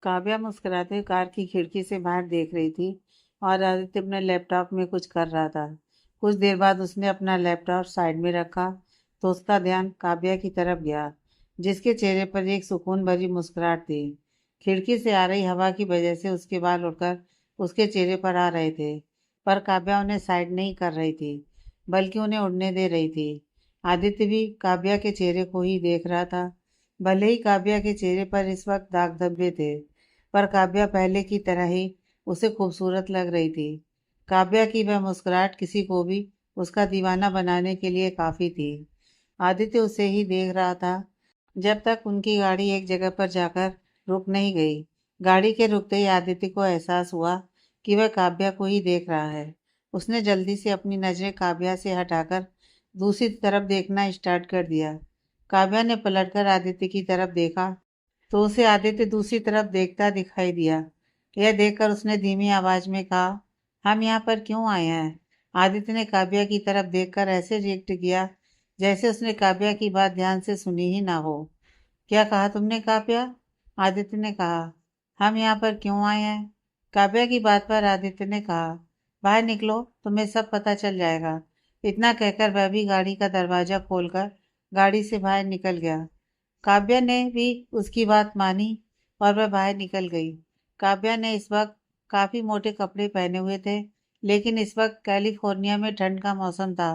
काव्या मुस्कुराते हुए कार की खिड़की से बाहर देख रही थी और आदित्य अपने लैपटॉप में कुछ कर रहा था। कुछ देर बाद उसने अपना लैपटॉप साइड में रखा तो उसका ध्यान काव्या की तरफ गया, जिसके चेहरे पर एक सुकून भरी मुस्कुराहट थी। खिड़की से आ रही हवा की वजह से उसके बाल उड़कर उसके चेहरे पर आ रहे थे, पर काव्या उन्हें साइड नहीं कर रही थी, बल्कि उन्हें उड़ने दे रही थी। आदित्य भी काव्या के चेहरे को ही देख रहा था। भले ही काव्या के चेहरे पर इस वक्त दाग धब्बे थे, पर काव्या पहले की तरह ही उसे खूबसूरत लग रही थी। काव्या की वह मुस्कुराहट किसी को भी उसका दीवाना बनाने के लिए काफी थी। आदित्य उसे ही देख रहा था जब तक उनकी गाड़ी एक जगह पर जाकर रुक नहीं गई। गाड़ी के रुकते ही आदित्य को एहसास हुआ कि वह काव्या को ही देख रहा है। उसने जल्दी से अपनी नजरें काव्या से हटाकर दूसरी तरफ देखना स्टार्ट कर दिया। काव्या ने पलटकर आदित्य की तरफ देखा तो उसे आदित्य दूसरी तरफ देखता दिखाई दिया। यह देखकर उसने धीमी आवाज में कहा, हम यहाँ पर क्यों आए हैं? आदित्य ने काव्या की तरफ देखकर ऐसे रिएक्ट किया जैसे उसने काव्या की बात ध्यान से सुनी ही ना हो। क्या कहा तुमने काव्या? आदित्य ने कहा। हम यहाँ पर क्यों आए हैं? काव्या की बात पर आदित्य ने कहा, बाहर निकलो, तुम्हें सब पता चल जाएगा। इतना कहकर वह भी गाड़ी का दरवाजा खोलकर गाड़ी से बाहर निकल गया। काव्या ने भी उसकी बात मानी और वह बाहर निकल गई। काव्या ने इस वक्त काफी मोटे कपड़े पहने हुए थे, लेकिन इस वक्त कैलिफोर्निया में ठंड का मौसम था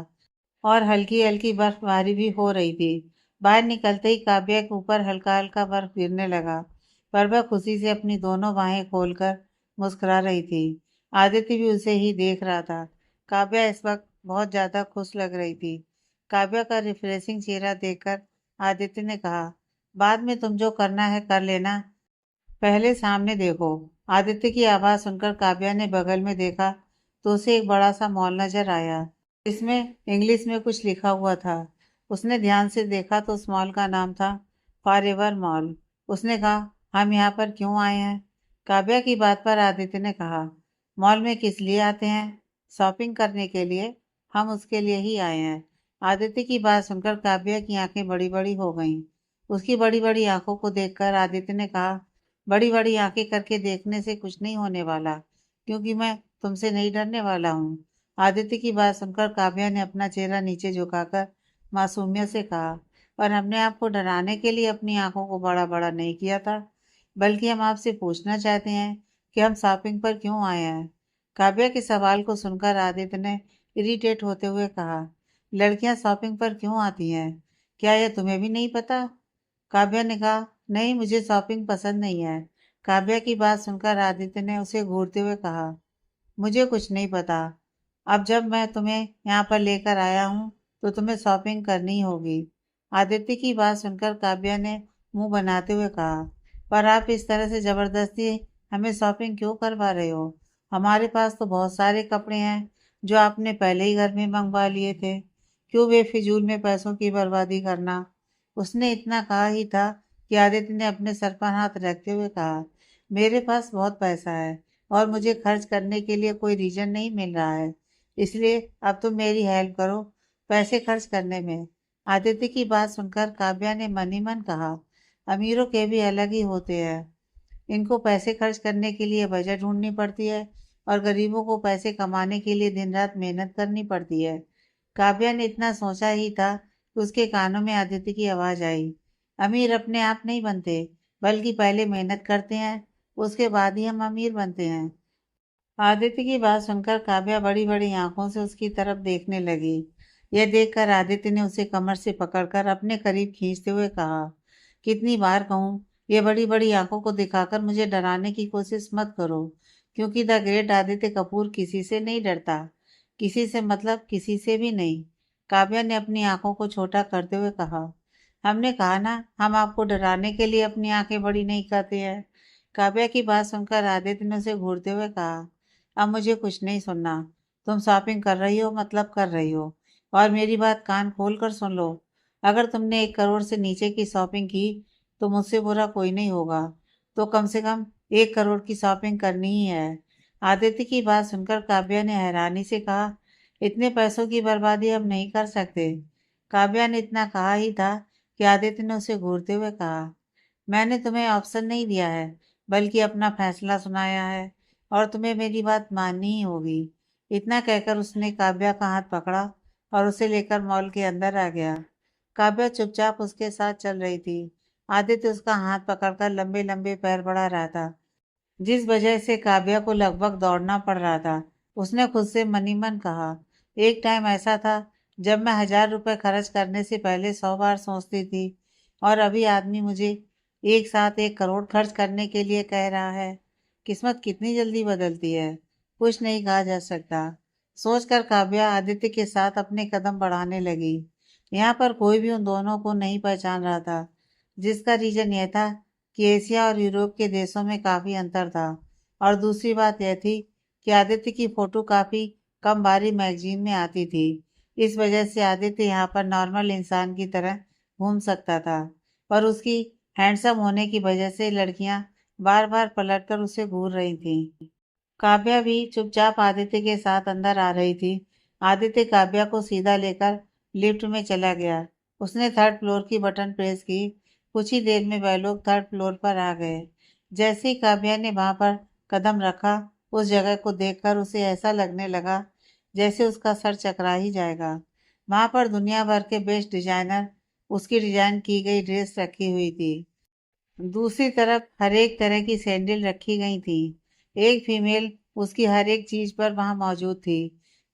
और हल्की हल्की बर्फबारी भी हो रही थी। बाहर निकलते ही काव्या के ऊपर हल्का हल्का बर्फ गिरने लगा, पर वह खुशी से अपनी दोनों बाहें खोलकर मुस्कुरा रही थी। आदित्य भी उसे ही देख रहा था। काव्या इस वक्त बहुत ज्यादा खुश लग रही थी। काव्या का रिफ्रेशिंग चेहरा देखकर आदित्य ने कहा, बाद में तुम जो करना है कर लेना, पहले सामने देखो। आदित्य की आवाज सुनकर काव्या ने बगल में देखा तो उसे एक बड़ा सा मॉल नजर आया। इसमें इंग्लिश में कुछ लिखा हुआ था। उसने ध्यान से देखा तो उस मॉल का नाम था फॉरएवर मॉल। उसने कहा, हम यहाँ पर क्यों आए हैं? काव्या की बात पर आदित्य ने कहा, मॉल में किस लिए आते हैं? शॉपिंग करने के लिए। हम उसके लिए ही आए हैं। आदित्य की बात सुनकर काव्या की आंखें बड़ी बड़ी हो गईं। उसकी बड़ी बड़ी आंखों को देखकर आदित्य ने कहा, बड़ी बड़ी आंखें करके देखने से कुछ नहीं होने वाला, क्योंकि मैं तुमसे नहीं डरने वाला हूँ। आदित्य की बात सुनकर काव्या ने अपना चेहरा नीचे झुकाकर मासूमियत से कहा, पर हमने आपको डराने के लिए अपनी आंखों को बड़ा बड़ा नहीं किया था, बल्कि हम आपसे पूछना चाहते हैं कि हम शॉपिंग पर क्यों आए हैं। काव्या के सवाल को सुनकर आदित्य ने इरिटेट होते हुए कहा, लड़कियां शॉपिंग पर क्यों आती हैं? क्या यह तुम्हें भी नहीं पता? काव्या ने कहा, नहीं, मुझे शॉपिंग पसंद नहीं है। काव्या की बात सुनकर आदित्य ने उसे घूरते हुए कहा, मुझे कुछ नहीं पता। अब जब मैं तुम्हें यहाँ पर लेकर आया हूँ तो तुम्हें शॉपिंग करनी होगी। आदित्य की बात सुनकर काव्या ने मुंह बनाते हुए कहा, पर आप इस तरह से जबरदस्ती हमें शॉपिंग क्यों करवा रहे हो? हमारे पास तो बहुत सारे कपड़े हैं जो आपने पहले ही घर में मंगवा लिए थे। क्यों बेफिजूल में पैसों की बर्बादी करना? उसने इतना कहा ही था कि आदित्य ने अपने सर पर हाथ रखते हुए कहा, मेरे पास बहुत पैसा है और मुझे खर्च करने के लिए कोई रीजन नहीं मिल रहा है, इसलिए अब तुम मेरी हेल्प करो पैसे खर्च करने में। आदित्य की बात सुनकर काव्या ने मन ही मन कहा, अमीरों के भी अलग ही होते हैं। इनको पैसे खर्च करने के लिए बजट ढूंढनी पड़ती है और गरीबों को पैसे कमाने के लिए दिन रात मेहनत करनी पड़ती है। काव्या ने इतना सोचा ही था कि उसके कानों में आदित्य की आवाज आई, अमीर अपने आप नहीं बनते, बल्कि पहले मेहनत करते हैं, उसके बाद ही हम अमीर बनते हैं। आदित्य की बात सुनकर काव्या बड़ी बड़ी आंखों से उसकी तरफ देखने लगी। यह देखकर आदित्य ने उसे कमर से पकड़कर अपने करीब खींचते हुए कहा, कितनी बार कहूँ, ये बड़ी बड़ी आंखों को दिखाकर मुझे डराने की कोशिश मत करो, क्योंकि द ग्रेट आदित्य कपूर किसी से नहीं डरता। किसी से मतलब किसी से भी नहीं। काव्या ने अपनी आंखों को छोटा करते हुए कहा, हमने कहा ना, हम आपको डराने के लिए अपनी आंखें बड़ी नहीं करते हैं। काव्या की बात सुनकर आदित्य ने उसे घूरते हुए कहा, अब मुझे कुछ नहीं सुनना। तुम शॉपिंग कर रही हो मतलब कर रही हो, और मेरी बात कान खोल कर सुन लो। अगर तुमने 1 करोड़ से नीचे की शॉपिंग की तो मुझसे बुरा कोई नहीं होगा, तो कम से कम 1 करोड़ की शॉपिंग करनी ही है। आदित्य की बात सुनकर काव्या ने हैरानी से कहा, इतने पैसों की बर्बादी हम नहीं कर सकते। काव्या ने इतना कहा ही था कि आदित्य ने उसे घूरते हुए कहा, मैंने तुम्हें ऑप्शन नहीं दिया है, बल्कि अपना फैसला सुनाया है और तुम्हें मेरी बात माननी ही होगी। इतना कहकर उसने काव्या का हाथ पकड़ा और उसे लेकर मॉल के अंदर आ गया। काव्या चुपचाप उसके साथ चल रही थी। आदित्य उसका हाथ पकड़कर लंबे लंबे पैर बढ़ा रहा था, जिस वजह से काव्या को लगभग दौड़ना पड़ रहा था। उसने खुद से मनी मन कहा, एक टाइम ऐसा था जब मैं 1,000 रुपए खर्च करने से पहले 100 बार सोचती थी, और अभी आदमी मुझे एक साथ 1 करोड़ खर्च करने के लिए कह रहा है। किस्मत कितनी जल्दी बदलती है, कुछ नहीं कहा जा सकता। सोचकर काव्या आदित्य के साथ अपने कदम बढ़ाने लगी। यहाँ पर कोई भी उन दोनों को नहीं पहचान रहा था, जिसका रीजन यह था कि एशिया और यूरोप के देशों में काफ़ी अंतर था। और दूसरी बात यह थी कि आदित्य की फ़ोटो काफ़ी कम बारी मैगजीन में आती थी। इस वजह से आदित्य यहाँ पर नॉर्मल इंसान की तरह घूम सकता था, पर उसकी हैंडसम होने की वजह से लड़कियां बार बार पलटकर उसे घूर रही थीं। काव्या भी चुपचाप आदित्य के साथ अंदर आ रही थी। आदित्य काव्या को सीधा लेकर लिफ्ट में चला गया। उसने 3rd फ्लोर की बटन प्रेस की। कुछ ही देर में वह लोग 3rd फ्लोर पर आ गए। जैसे ही काव्या ने वहां पर कदम रखा, उस जगह को देखकर उसे ऐसा लगने लगा जैसे उसका सर चकरा ही जाएगा। वहां पर दुनिया भर के बेस्ट डिजाइनर उसकी डिजाइन की गई ड्रेस रखी हुई थी। दूसरी तरफ हर एक तरह की सैंडल रखी गई थी। एक फीमेल उसकी हर एक चीज पर वहां मौजूद थी।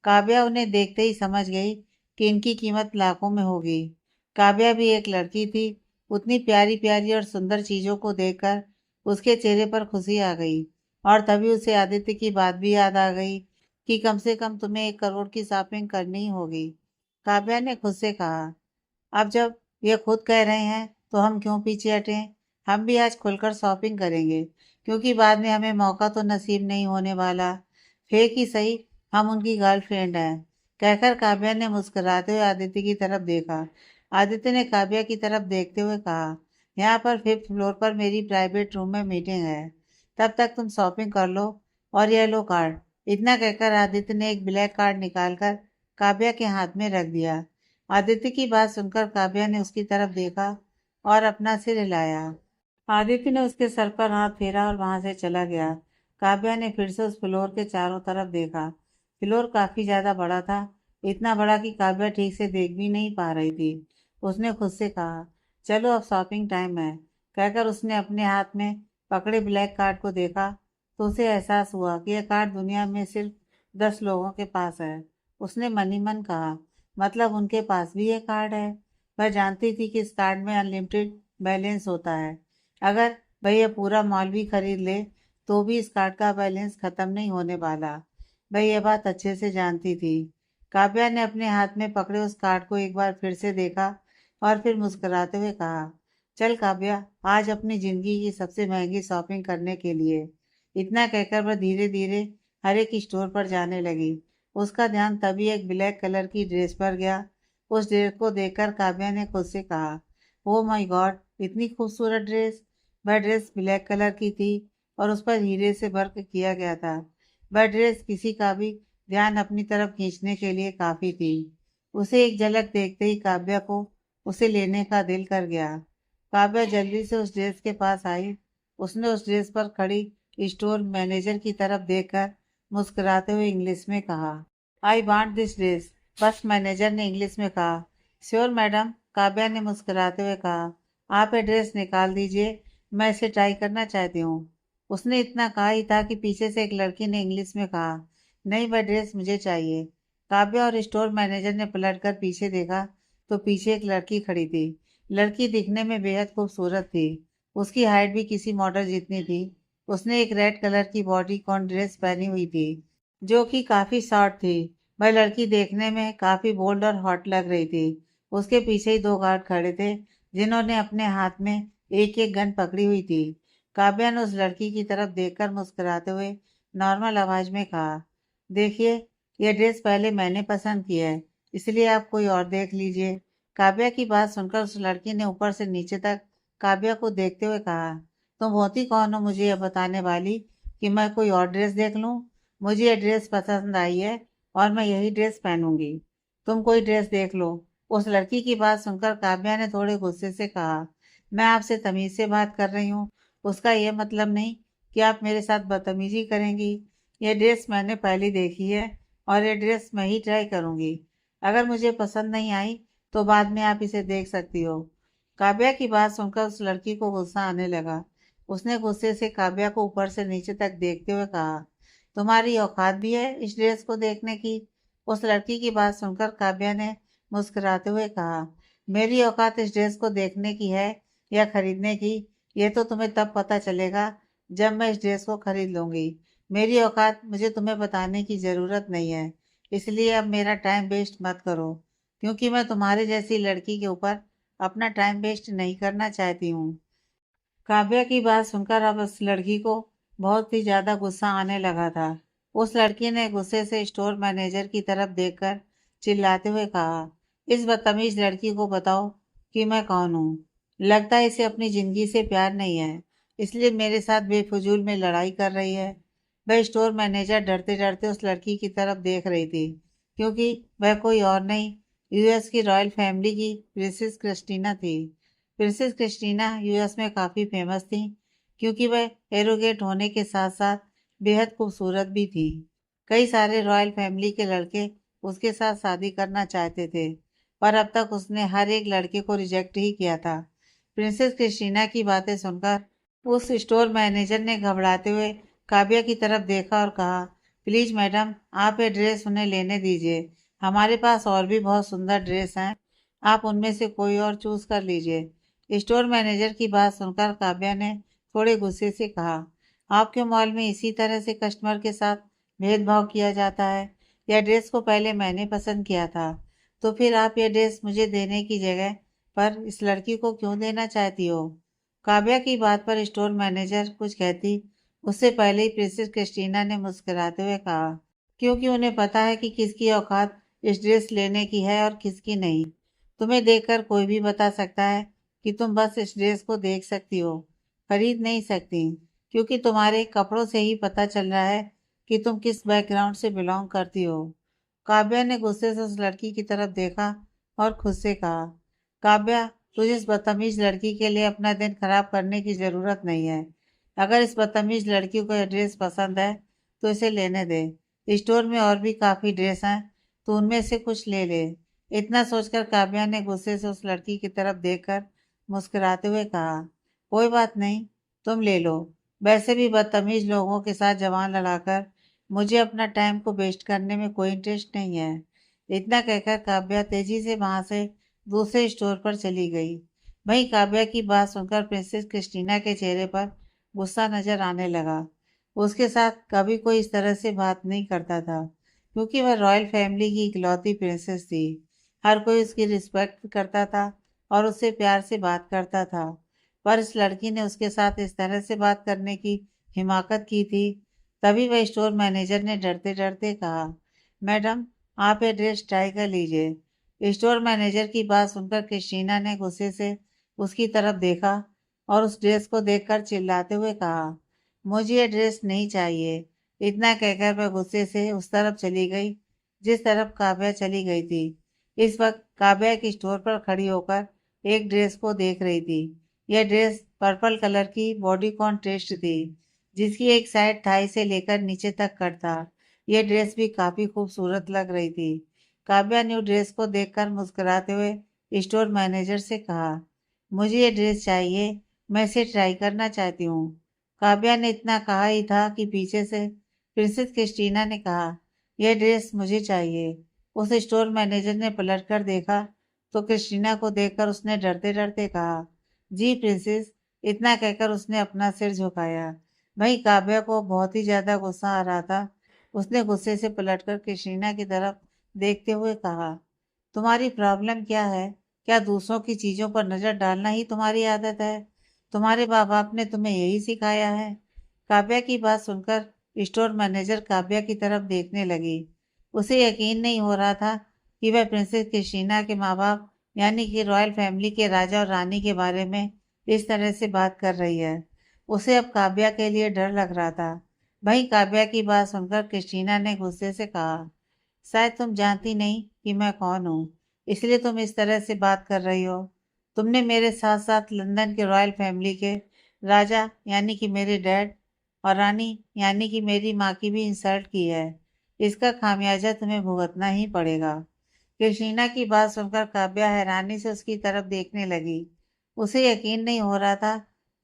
काव्या उन्हें देखते ही समझ गई कि इनकी कीमत लाखों में होगी। काव्या भी एक लड़की थी। उतनी प्यारी प्यारी और सुंदर चीजों को देखकर उसके चेहरे पर खुशी आ गई। और तभी उसे आदित्य की बात भी याद आ गई कि कम से कम तुम्हें 1 करोड़ की शॉपिंग करनी ही होगी। काव्या ने खुद से कहा, अब जब ये खुद कह रहे हैं तो हम क्यों पीछे हटें। हम भी आज खुलकर शॉपिंग करेंगे, क्योंकि बाद में हमें मौका तो नसीब नहीं होने वाला। फेक ही सही, हम उनकी गर्लफ्रेंड हैं। कहकर काव्या ने मुस्कुराते हुए आदित्य की तरफ देखा। आदित्य ने काव्या की तरफ देखते हुए कहा, यहाँ पर 5th फ्लोर पर मेरी प्राइवेट रूम में मीटिंग है, तब तक तुम शॉपिंग कर लो। और यह लो कार्ड। इतना कहकर आदित्य ने एक ब्लैक कार्ड निकालकर काव्या के हाथ में रख दिया। आदित्य की बात सुनकर काव्या ने उसकी तरफ देखा और अपना सिर हिलाया। आदित्य ने उसके सर पर हाथ फेरा और वहां से चला गया। काव्या ने फिर से उस फ्लोर के चारों तरफ देखा। फ्लोर काफी ज्यादा बड़ा था, इतना बड़ा कि काव्या ठीक से देख भी नहीं पा रही थी। उसने खुद से कहा, चलो अब शॉपिंग टाइम है। कहकर उसने अपने हाथ में पकड़े ब्लैक कार्ड को देखा, तो उसे एहसास हुआ कि यह कार्ड दुनिया में सिर्फ 10 लोगों के पास है। उसने मन ही मन कहा, मतलब उनके पास भी ये कार्ड है। वह जानती थी कि इस कार्ड में अनलिमिटेड बैलेंस होता है। अगर वह ये पूरा मॉल भी खरीद ले तो भी इस कार्ड का बैलेंस खत्म नहीं होने वाला। वह ये बात अच्छे से जानती थी। काव्या ने अपने हाथ में पकड़े उस कार्ड को एक बार फिर से देखा और फिर मुस्कुराते हुए कहा, चल काव्या, आज अपनी जिंदगी की सबसे महंगी शॉपिंग करने के लिए। इतना कहकर वह धीरे धीरे हर एक स्टोर पर जाने लगी। उसका ध्यान तभी एक ब्लैक कलर की ड्रेस पर गया। उस ड्रेस को देखकर काव्या ने खुद से कहा, ओ माय गॉड, इतनी खूबसूरत ड्रेस। वह ड्रेस ब्लैक कलर की थी और उस पर हीरे से वर्क किया गया था। वह ड्रेस किसी का भी ध्यान अपनी तरफ खींचने के लिए काफी थी। उसे एक झलक देखते ही काव्या को उसे लेने का दिल कर गया। काव्या जल्दी से उस ड्रेस के पास आई। उसने उस ड्रेस पर खड़ी स्टोर मैनेजर की तरफ देखकर मुस्कुराते हुए इंग्लिश में कहा, आई वांट दिस ड्रेस। बस मैनेजर ने इंग्लिश में कहा, श्योर मैडम। काव्या ने मुस्कुराते हुए कहा, आप एड्रेस निकाल दीजिए, मैं इसे ट्राई करना चाहती हूँ। उसने इतना कहा ही था कि पीछे से एक लड़की ने इंग्लिश में कहा, नहीं, वह ड्रेस मुझे चाहिए। काव्या और स्टोर मैनेजर ने पलटकर पीछे देखा तो पीछे एक लड़की खड़ी थी। लड़की दिखने में बेहद खूबसूरत थी। उसकी हाइट भी किसी मॉडल जितनी थी। उसने एक रेड कलर की बॉडी कॉन ड्रेस पहनी हुई थी, जो कि काफी शॉर्ट थी। वह लड़की देखने में काफी बोल्ड और हॉट लग रही थी। उसके पीछे ही 2 गार्ड खड़े थे, जिन्होंने अपने हाथ में एक एक गन पकड़ी हुई थी। काव्या ने उस लड़की की तरफ देखकर मुस्कुराते हुए नॉर्मल आवाज में कहा, देखिए, यह ड्रेस पहले मैंने पसंद की है, इसलिए आप कोई और देख लीजिए। काव्या की बात सुनकर उस लड़की ने ऊपर से नीचे तक काव्या को देखते हुए कहा, तुम होती कौन हो मुझे यह बताने वाली कि मैं कोई और ड्रेस देख लूं। मुझे यह ड्रेस पसंद आई है और मैं यही ड्रेस पहनूंगी। तुम कोई ड्रेस देख लो। उस लड़की की बात सुनकर काव्या ने थोड़े गुस्से से कहा, मैं आपसे तमीज से बात कर रही हूँ, उसका यह मतलब नहीं कि आप मेरे साथ बदतमीजी करेंगी? यह ड्रेस मैंने पहले देखी है और यह ड्रेस मैं ही ट्राई करूंगी। अगर मुझे पसंद नहीं आई तो बाद में आप इसे देख सकती हो। काव्या की बात सुनकर उस लड़की को गुस्सा आने लगा। उसने गुस्से से काव्या को ऊपर से नीचे तक देखते हुए कहा, तुम्हारी औकात भी है इस ड्रेस को देखने की? उस लड़की की बात सुनकर काव्या ने मुस्कुराते हुए कहा, मेरी औकात इस ड्रेस को देखने की है या खरीदने की, ये तो तुम्हें तब पता चलेगा जब मैं इस ड्रेस को खरीद लूंगी। मेरी औकात मुझे तुम्हें बताने की ज़रूरत नहीं है, इसलिए अब मेरा टाइम वेस्ट मत करो, क्योंकि मैं तुम्हारे जैसी लड़की के ऊपर अपना टाइम वेस्ट नहीं करना चाहती हूँ। काव्या की बात सुनकर अब उस लड़की को बहुत ही ज्यादा गुस्सा आने लगा था। उस लड़की ने गुस्से से स्टोर मैनेजर की तरफ देखकर चिल्लाते हुए कहा, इस बदतमीज लड़की को बताओ कि मैं कौन हूँ। लगता है इसे अपनी जिंदगी से प्यार नहीं है, इसलिए मेरे साथ बेफजूल में लड़ाई कर रही है। वह स्टोर मैनेजर डरते डरते उस लड़की की तरफ देख रही थी, क्योंकि वह कोई और नहीं, यूएस की रॉयल फैमिली की प्रिंसेस क्रिस्टीना थी। प्रिंसेस क्रिस्टीना यूएस में काफ़ी फेमस थी, क्योंकि वह एरोगेट होने के साथ साथ बेहद खूबसूरत भी थी। कई सारे रॉयल फैमिली के लड़के उसके साथ शादी करना चाहते थे, पर अब तक उसने हर एक लड़के को रिजेक्ट ही किया था। प्रिंसेस क्रिस्टीना की बातें सुनकर उस स्टोर मैनेजर ने घबराते हुए काव्या की तरफ देखा और कहा, प्लीज मैडम, आप ये ड्रेस उन्हें लेने दीजिए। हमारे पास और भी बहुत सुंदर ड्रेस हैं, आप उनमें से कोई और चूज कर लीजिए। स्टोर मैनेजर की बात सुनकर काव्या ने थोड़े गुस्से से कहा, आपके मॉल में इसी तरह से कस्टमर के साथ भेदभाव किया जाता है? यह ड्रेस को पहले मैंने पसंद किया था, तो फिर आप यह ड्रेस मुझे देने की जगह पर इस लड़की को क्यों देना चाहती हो? काव्या की बात पर स्टोर मैनेजर कुछ कहती उससे पहले ही प्रिंसेस क्रिस्टीना ने मुस्कुराते हुए कहा, क्योंकि उन्हें पता है कि किसकी औकात इस ड्रेस लेने की है और किसकी नहीं। तुम्हें देखकर कोई भी बता सकता है कि तुम बस इस ड्रेस को देख सकती हो, खरीद नहीं सकती, क्योंकि तुम्हारे कपड़ों से ही पता चल रहा है कि तुम किस बैकग्राउंड से बिलोंग करती हो। काव्या ने गुस्से से उस लड़की की तरफ देखा और खुद से कहा, काव्या, तुझे इस बदतमीज लड़की के लिए अपना दिन खराब करने की ज़रूरत नहीं है। अगर इस बदतमीज लड़की को यह ड्रेस पसंद है तो इसे लेने दे। स्टोर में और भी काफ़ी ड्रेस हैं, तो उनमें से कुछ ले ले। इतना सोचकर काव्या ने गुस्से से उस लड़की की तरफ देखकर मुस्कुराते हुए कहा, कोई बात नहीं, तुम ले लो। वैसे भी बदतमीज लोगों के साथ जवान लड़ाकर मुझे अपना टाइम को वेस्ट करने में कोई इंटरेस्ट नहीं है। इतना कहकर काव्या तेजी से वहां से दूसरे स्टोर पर चली गई। वहीं काव्या की बात सुनकर प्रिंसेस क्रिस्टीना के चेहरे पर गुस्सा नजर आने लगा। उसके साथ कभी कोई इस तरह से बात नहीं करता था, क्योंकि वह रॉयल फैमिली की इकलौती प्रिंसेस थी। हर कोई उसकी रिस्पेक्ट करता था और उससे प्यार से बात करता था, पर इस लड़की ने उसके साथ इस तरह से बात करने की हिमाकत की थी। तभी वह स्टोर मैनेजर ने डरते डरते कहा, मैडम, आप ये ड्रेस ट्राई कर लीजिए। स्टोर मैनेजर की बात सुनकर क्रिस्टीना ने गुस्से से उसकी तरफ देखा और उस ड्रेस को देखकर चिल्लाते हुए कहा, मुझे ये ड्रेस नहीं चाहिए। इतना कहकर वह गुस्से से उस तरफ चली गई जिस तरफ काव्या चली गई थी। इस वक्त काव्या एक स्टोर पर खड़ी होकर एक ड्रेस को देख रही थी। यह ड्रेस पर्पल कलर की बॉडी कॉन्ट्रास्ट थी, जिसकी एक साइड थाई से लेकर नीचे तक कट था। यह ड्रेस भी काफी खूबसूरत लग रही थी। काव्या ने उस ड्रेस को देखकर मुस्कुराते हुए स्टोर मैनेजर से कहा, मुझे ये ड्रेस चाहिए, मैं इसे ट्राई करना चाहती हूँ। काव्या ने इतना कहा ही था कि पीछे से प्रिंसेस क्रिस्टीना ने कहा, यह ड्रेस मुझे चाहिए। उस स्टोर मैनेजर ने पलट कर देखा तो क्रिस्टीना को देखकर उसने डरते डरते कहा, जी प्रिंसेस। इतना कहकर उसने अपना सिर झुकाया। वहीं काव्या को बहुत ही ज्यादा गुस्सा आ रहा था। उसने गुस्से से पलटकर क्रिस्टीना की तरफ देखते हुए कहा, तुम्हारी प्रॉब्लम क्या है? क्या दूसरों की चीजों पर नजर डालना ही तुम्हारी आदत है? तुम्हारे माँ बाप ने तुम्हें यही सिखाया है? काव्या की बात सुनकर स्टोर मैनेजर काव्या की तरफ देखने लगी। उसे यकीन नहीं हो रहा था कि वह प्रिंसेस क्रिस्टीना के माँ बाप यानी कि रॉयल फैमिली के राजा और रानी के बारे में इस तरह से बात कर रही है। उसे अब काव्या के लिए डर लग रहा था। वहीं काव्या की बात सुनकर क्रिस्टीना ने गुस्से से कहा, शायद तुम जानती नहीं कि मैं कौन हूँ, इसलिए तुम इस तरह से बात कर रही हो। तुमने मेरे साथ साथ लंदन के रॉयल फैमिली के राजा यानी कि मेरे डैड और रानी यानी कि मेरी माँ की भी इंसल्ट की है। इसका खामियाजा तुम्हें भुगतना ही पड़ेगा। कृष्णा की बात सुनकर काव्या हैरानी से उसकी तरफ देखने लगी। उसे यकीन नहीं हो रहा था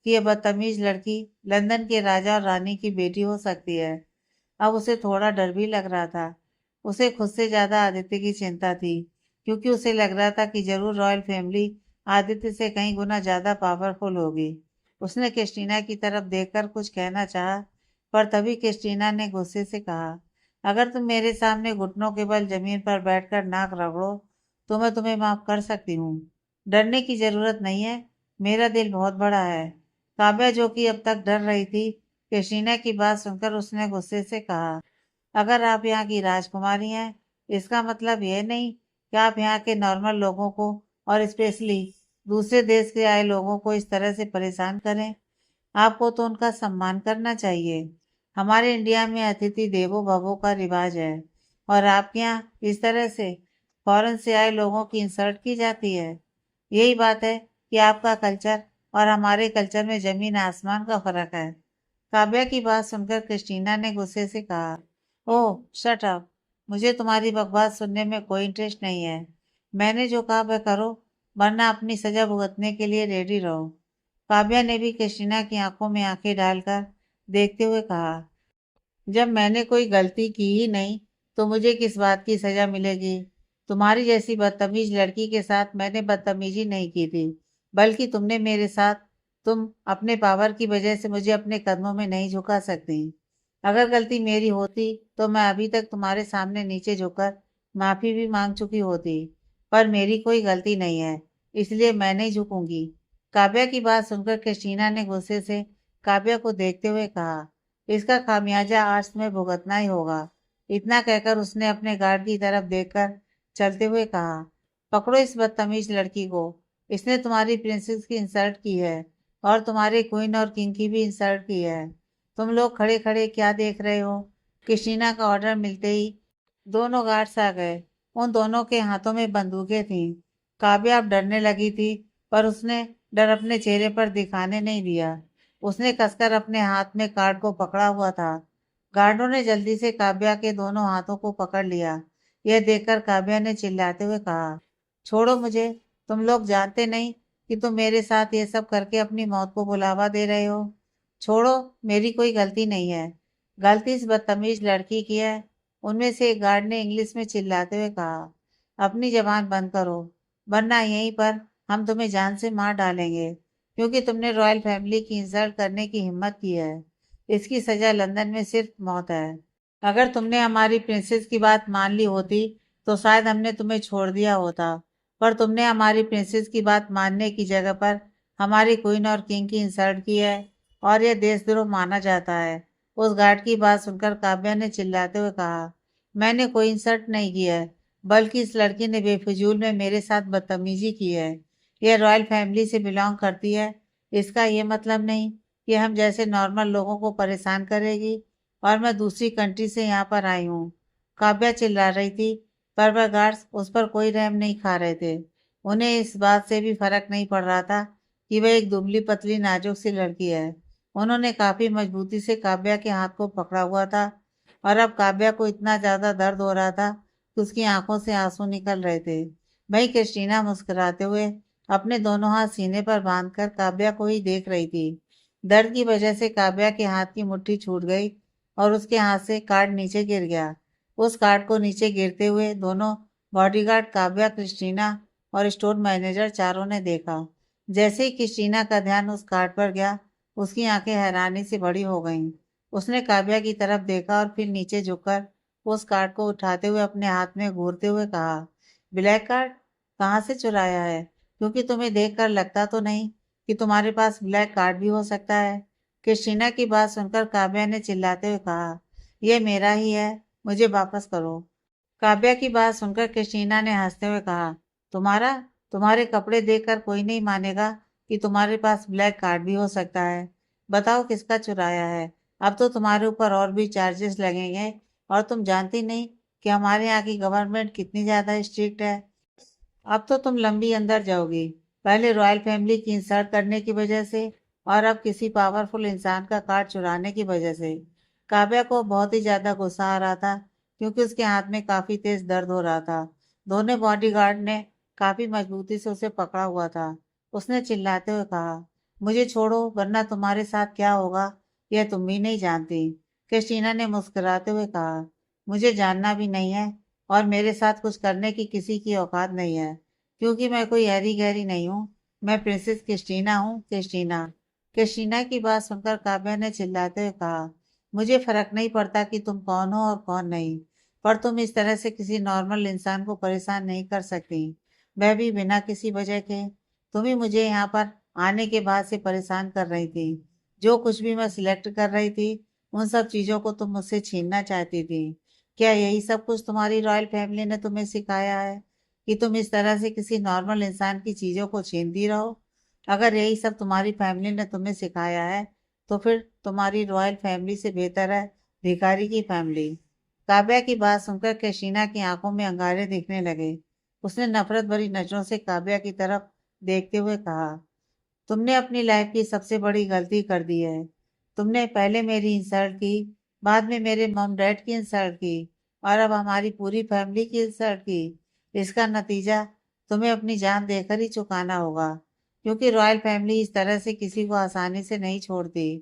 कि यह बदतमीज लड़की लंदन के राजा और रानी की बेटी हो सकती है। अब उसे थोड़ा डर भी लग रहा था। उसे खुद से ज्यादा आदित्य की चिंता थी, क्योंकि उसे लग रहा था कि जरूर रॉयल फैमिली आदित्य से कई गुना ज्यादा पावरफुल होगी। उसने क्रिस्टीना की तरफ देखकर कुछ कहना चाहा, पर तभी क्रिस्टीना ने गुस्से से कहा, अगर तुम मेरे सामने घुटनों के बल जमीन पर बैठकर नाक रगड़ो तो मैं तुम्हें माफ कर सकती हूँ। डरने की जरूरत नहीं है, मेरा दिल बहुत बड़ा है। काव्या, जो कि अब तक डर रही थी, क्रिस्टीना की बात सुनकर उसने गुस्से से कहा, अगर आप यहाँ की राजकुमारी हैं, इसका मतलब यह नहीं कि आप यहाँ के नॉर्मल लोगों को और स्पेशली दूसरे देश के आए लोगों को इस तरह से परेशान करें। आपको तो उनका सम्मान करना चाहिए। हमारे इंडिया में अतिथि देवो भवो का रिवाज है, और आपके यहाँ इस तरह से फॉरेन से आए लोगों की इंसल्ट की जाती है। यही बात है कि आपका कल्चर और हमारे कल्चर में जमीन आसमान का फर्क है। काव्या की बात सुनकर क्रिस्टीना ने गुस्से से कहा, ओह शट अप, मुझे तुम्हारी बकवास सुनने में कोई इंटरेस्ट नहीं है। मैंने जो कहा वह करो, वरना अपनी सजा भुगतने के लिए रेडी रहो। काव्या ने भी क्रिस्टीना की आंखों में आंखें डालकर देखते हुए कहा, जब मैंने कोई गलती की ही नहीं तो मुझे किस बात की सजा मिलेगी। तुम्हारी जैसी बदतमीज लड़की के साथ मैंने बदतमीजी नहीं की थी, बल्कि तुमने मेरे साथ। तुम अपने पावर की वजह से मुझे अपने कदमों में नहीं झुका सकती। अगर गलती मेरी होती तो मैं अभी तक तुम्हारे सामने नीचे झुककर माफी भी मांग चुकी होती, पर मेरी कोई गलती नहीं है, इसलिए मैं नहीं झुकूंगी। काव्या की बात सुनकर क्रिस्टीना ने गुस्से से काव्या को देखते हुए कहा, इसका खामियाजा आज तुम्हें भुगतना ही होगा। इतना कहकर उसने अपने गार्ड की तरफ देखकर चलते हुए कहा, पकड़ो इस बदतमीज लड़की को। इसने तुम्हारी प्रिंसेस की इंसल्ट की है और तुम्हारे क्वीन और किंग की भी इंसल्ट की है। तुम लोग खड़े खड़े क्या देख रहे हो? क्रिस्टीना का ऑर्डर मिलते ही दोनों गार्ड्स आ गए। उन दोनों के हाथों में बंदूकें थीं। काव्या अब डरने लगी थी, पर उसने डर अपने चेहरे पर दिखाने नहीं दिया। उसने कसकर अपने हाथ में कार्ड को पकड़ा हुआ था। गार्डों ने जल्दी से काव्या के दोनों हाथों को पकड़ लिया। यह देखकर काव्या ने चिल्लाते हुए कहा, छोड़ो मुझे। तुम लोग जानते नहीं कि तुम मेरे साथ ये सब करके अपनी मौत को बुलावा दे रहे हो। छोड़ो, मेरी कोई गलती नहीं है। गलती इस बदतमीज लड़की की है। उनमें से एक गार्ड ने इंग्लिश में चिल्लाते हुए कहा, अपनी जबान बंद करो, वरना यहीं पर हम तुम्हें जान से मार डालेंगे, क्योंकि तुमने रॉयल फैमिली की इंसल्ट करने की हिम्मत की है। इसकी सजा लंदन में सिर्फ मौत है। अगर तुमने हमारी प्रिंसेस की बात मान ली होती तो शायद हमने तुम्हें छोड़ दिया होता, पर तुमने हमारी प्रिंसेस की बात मानने की जगह पर हमारी क्वीन और किंग की इंसल्ट की है, और यह देशद्रोह माना जाता है। उस गार्ड की बात सुनकर काव्या ने चिल्लाते हुए कहा, मैंने कोई इंसल्ट नहीं की है, बल्कि इस लड़की ने बेफिजूल में मेरे साथ बदतमीजी की है। यह रॉयल फैमिली से बिलोंग करती है। इसका ये मतलब नहीं कि हम जैसे नॉर्मल लोगों को परेशान करेगी, और मैं दूसरी कंट्री से यहाँ पर आई हूँ। काव्या चिल्ला रही थी, पर वह गार्ड्स उस पर कोई रहम नहीं खा रहे थे। उन्हें इस बात से भी फर्क नहीं पड़ रहा था कि वह एक दुबली पतली नाजुक सी लड़की है। उन्होंने काफी मजबूती से काव्या के हाथ को पकड़ा हुआ था, और अब काव्या को इतना ज्यादा दर्द हो रहा था कि उसकी आंखों से आंसू निकल रहे थे। वहीं क्रिस्टीना मुस्कुराते हुए अपने दोनों हाथ सीने पर बांधकर काव्या को ही देख रही थी। दर्द की वजह से काव्या के हाथ की मुट्ठी छूट गई और उसके हाथ से कार्ड नीचे गिर गया। उस कार्ड को नीचे गिरते हुए दोनों बॉडीगार्ड, काव्या, क्रिस्टीना और स्टोर मैनेजर चारों ने देखा। जैसे ही क्रिस्टीना का ध्यान उस कार्ड पर गया, उसकी आंखें हैरानी से बड़ी हो गईं। उसने काव्या की तरफ देखा और फिर नीचे झुककर उस कार्ड को उठाते हुए अपने हाथ में घूरते हुए कहा, ब्लैक कार्ड कहाँ से चुराया है? क्योंकि तुम्हें देखकर लगता तो नहीं कि तुम्हारे पास ब्लैक कार्ड भी हो सकता है। क्रिस्टीना की बात सुनकर काव्या ने चिल्लाते हुए कहा, यह मेरा ही है, मुझे वापस करो। काव्या की बात सुनकर क्रिस्टीना ने हंसते हुए कहा, तुम्हारा? तुम्हारे कपड़े देखकर कोई नहीं मानेगा कि तुम्हारे पास ब्लैक कार्ड भी हो सकता है। बताओ किसका चुराया है? अब तो तुम्हारे ऊपर और भी चार्जेस लगेंगे, और तुम जानती नहीं कि हमारे यहाँ की गवर्नमेंट कितनी ज्यादा स्ट्रिक्ट है। अब तो तुम लंबी अंदर जाओगी। पहले रॉयल फैमिली की इंसल्ट करने की वजह से और अब किसी पावरफुल इंसान का कार्ड चुराने की वजह से। काव्या को बहुत ही ज्यादा गुस्सा आ रहा था, क्योंकि उसके हाथ में काफी तेज दर्द हो रहा था। दोनों बॉडीगार्ड ने काफी मजबूती से उसे पकड़ा हुआ था। उसने चिल्लाते हुए कहा, मुझे छोड़ो वरना तुम्हारे साथ क्या होगा यह तुम भी नहीं जानती। क्रिस्टीना ने मुस्कुराते हुए कहा, मुझे जानना भी नहीं है, और मेरे साथ कुछ करने की किसी की औकात नहीं है, क्योंकि मैं कोई हैरी गैरी नहीं हूँ। मैं प्रिंसेस क्रिस्टीना हूँ, क्रिस्टीना। क्रिस्टीना की बात सुनकर काव्या ने चिल्लाते हुए कहा, मुझे फर्क नहीं पड़ता कि तुम कौन हो और कौन नहीं, पर तुम इस तरह से किसी नॉर्मल इंसान को परेशान नहीं कर सकती, वह भी बिना किसी वजह के। तुम ही मुझे यहाँ पर आने के बाद से परेशान कर रही थी। जो कुछ भी मैं सिलेक्ट कर रही थी, उन सब चीजों को तुम मुझसे छीनना चाहती थी। क्या यही सब कुछ तुम्हारी रॉयल फैमिली ने तुम्हें सिखाया है, कि तुम इस तरह से किसी नॉर्मल इंसान की चीजों को छीनती रहो? अगर यही सब तुम्हारी फैमिली ने तुम्हें सिखाया है, तो फिर तुम्हारी रॉयल फैमिली से बेहतर है भिखारी की फैमिली। काव्या की बात सुनकर कैशीना की आंखों में अंगारे दिखने लगे। उसने नफरत भरी नजरों से काव्या की तरफ देखते हुए कहा, तुमने अपनी लाइफ की सबसे बड़ी गलती कर दी है। तुमने पहले मेरी इंसल्ट की, बाद में मेरे मॉम डैड की इंसल्ट की, और अब हमारी पूरी फैमिली की इंसल्ट की। इसका नतीजा तुम्हें अपनी जान देकर ही चुकाना होगा, क्योंकि रॉयल फैमिली इस तरह से किसी को आसानी से नहीं छोड़ती,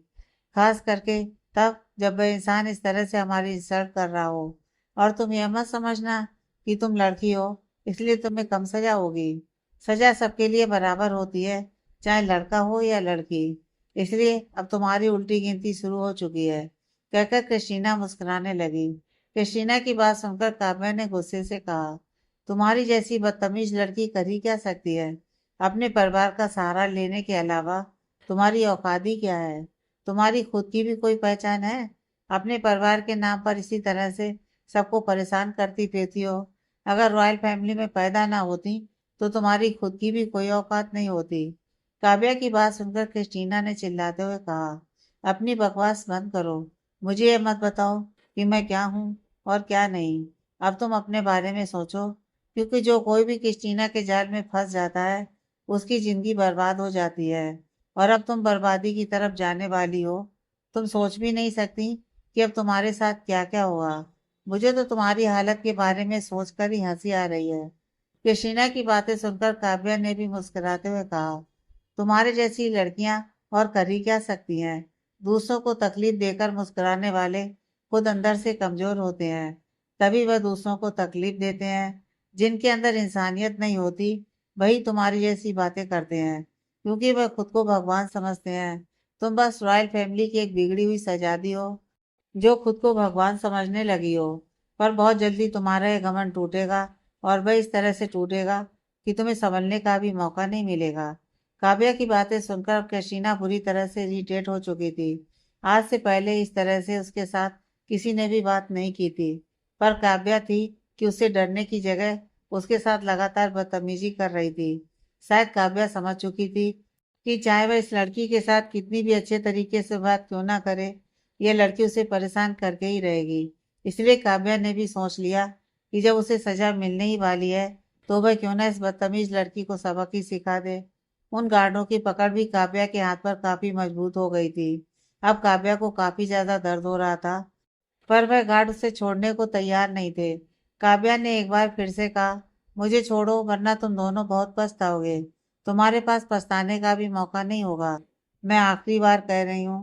खास करके तब जब वह इंसान इस तरह से हमारी इंसल्ट कर रहा हो। और तुम यह मत समझना कि तुम लड़की हो इसलिए तुम्हें कम सजा होगी। सजा सबके लिए बराबर होती है, चाहे लड़का हो या लड़की। इसलिए अब तुम्हारी उल्टी गिनती शुरू हो चुकी है, कहकर क्रिस्टीना मुस्कुराने लगी। क्रिस्टीना की बात सुनकर काव्या ने गुस्से से कहा, तुम्हारी जैसी बदतमीज लड़की कर ही क्या सकती है? अपने परिवार का सहारा लेने के अलावा तुम्हारी औकात ही क्या है? तुम्हारी खुद की भी कोई पहचान है? अपने परिवार के नाम पर इसी तरह से सबको परेशान करती फिरती हो। अगर रॉयल फैमिली में पैदा ना होती, तो तुम्हारी खुद की भी कोई औकात नहीं होती। काव्या की बात सुनकर क्रिस्टीना ने चिल्लाते हुए कहा, अपनी बकवास बंद करो। मुझे ये मत बताओ कि मैं क्या हूँ और क्या नहीं। अब तुम अपने बारे में सोचो, क्योंकि जो कोई भी क्रिस्टीना के जाल में फंस जाता है, उसकी जिंदगी बर्बाद हो जाती है। और अब तुम बर्बादी की तरफ जाने वाली हो। तुम सोच भी नहीं सकती कि अब तुम्हारे साथ क्या क्या होगा। मुझे तो तुम्हारी हालत के बारे में सोचकर ही हंसी आ रही है। कृष्णा की बातें सुनकर काव्या ने भी मुस्कुराते हुए कहा, तुम्हारे जैसी लड़कियां और कर ही क्या सकती हैं? दूसरों को तकलीफ देकर मुस्कुराने वाले खुद अंदर से कमजोर होते हैं, तभी वह दूसरों को तकलीफ देते हैं। जिनके अंदर इंसानियत नहीं होती, वही तुम्हारी जैसी बातें करते हैं, क्योंकि वह खुद को भगवान समझते हैं। तुम बस रॉयल फैमिली की एक बिगड़ी हुई शहजादी हो, जो खुद को भगवान समझने लगी हो। पर बहुत जल्दी तुम्हारा ये घमंड टूटेगा, और वह इस तरह से टूटेगा कि तुम्हें संभलने का भी मौका नहीं मिलेगा। काव्या की बातें सुनकर कैशीना बुरी तरह से इरिटेट हो चुकी थी। आज से पहले इस तरह से उसके साथ किसी ने भी बात नहीं की थी, पर काव्या थी कि उससे डरने की जगह उसके साथ लगातार बदतमीजी कर रही थी। शायद काव्या समझ चुकी थी कि चाहे वह इस लड़की के साथ कितनी भी अच्छे तरीके से बात क्यों ना करे, यह लड़की उसे परेशान करके ही रहेगी। इसलिए काव्या ने भी सोच लिया कि जब उसे सजा मिलने ही वाली है, तो वह क्यों ना इस बदतमीज लड़की को सबक ही सिखा दे। उन गार्डों की पकड़ भी काव्या के हाथ पर काफी मजबूत हो गई थी। अब काव्या को काफी ज्यादा दर्द हो रहा था, पर वह गार्ड उसे छोड़ने को तैयार नहीं थे। काव्या ने एक बार फिर से कहा, मुझे छोड़ो वरना तुम दोनों बहुत पछताओगे। तुम्हारे पास पछताने का भी मौका नहीं होगा। मैं आखिरी बार कह रही हूँ।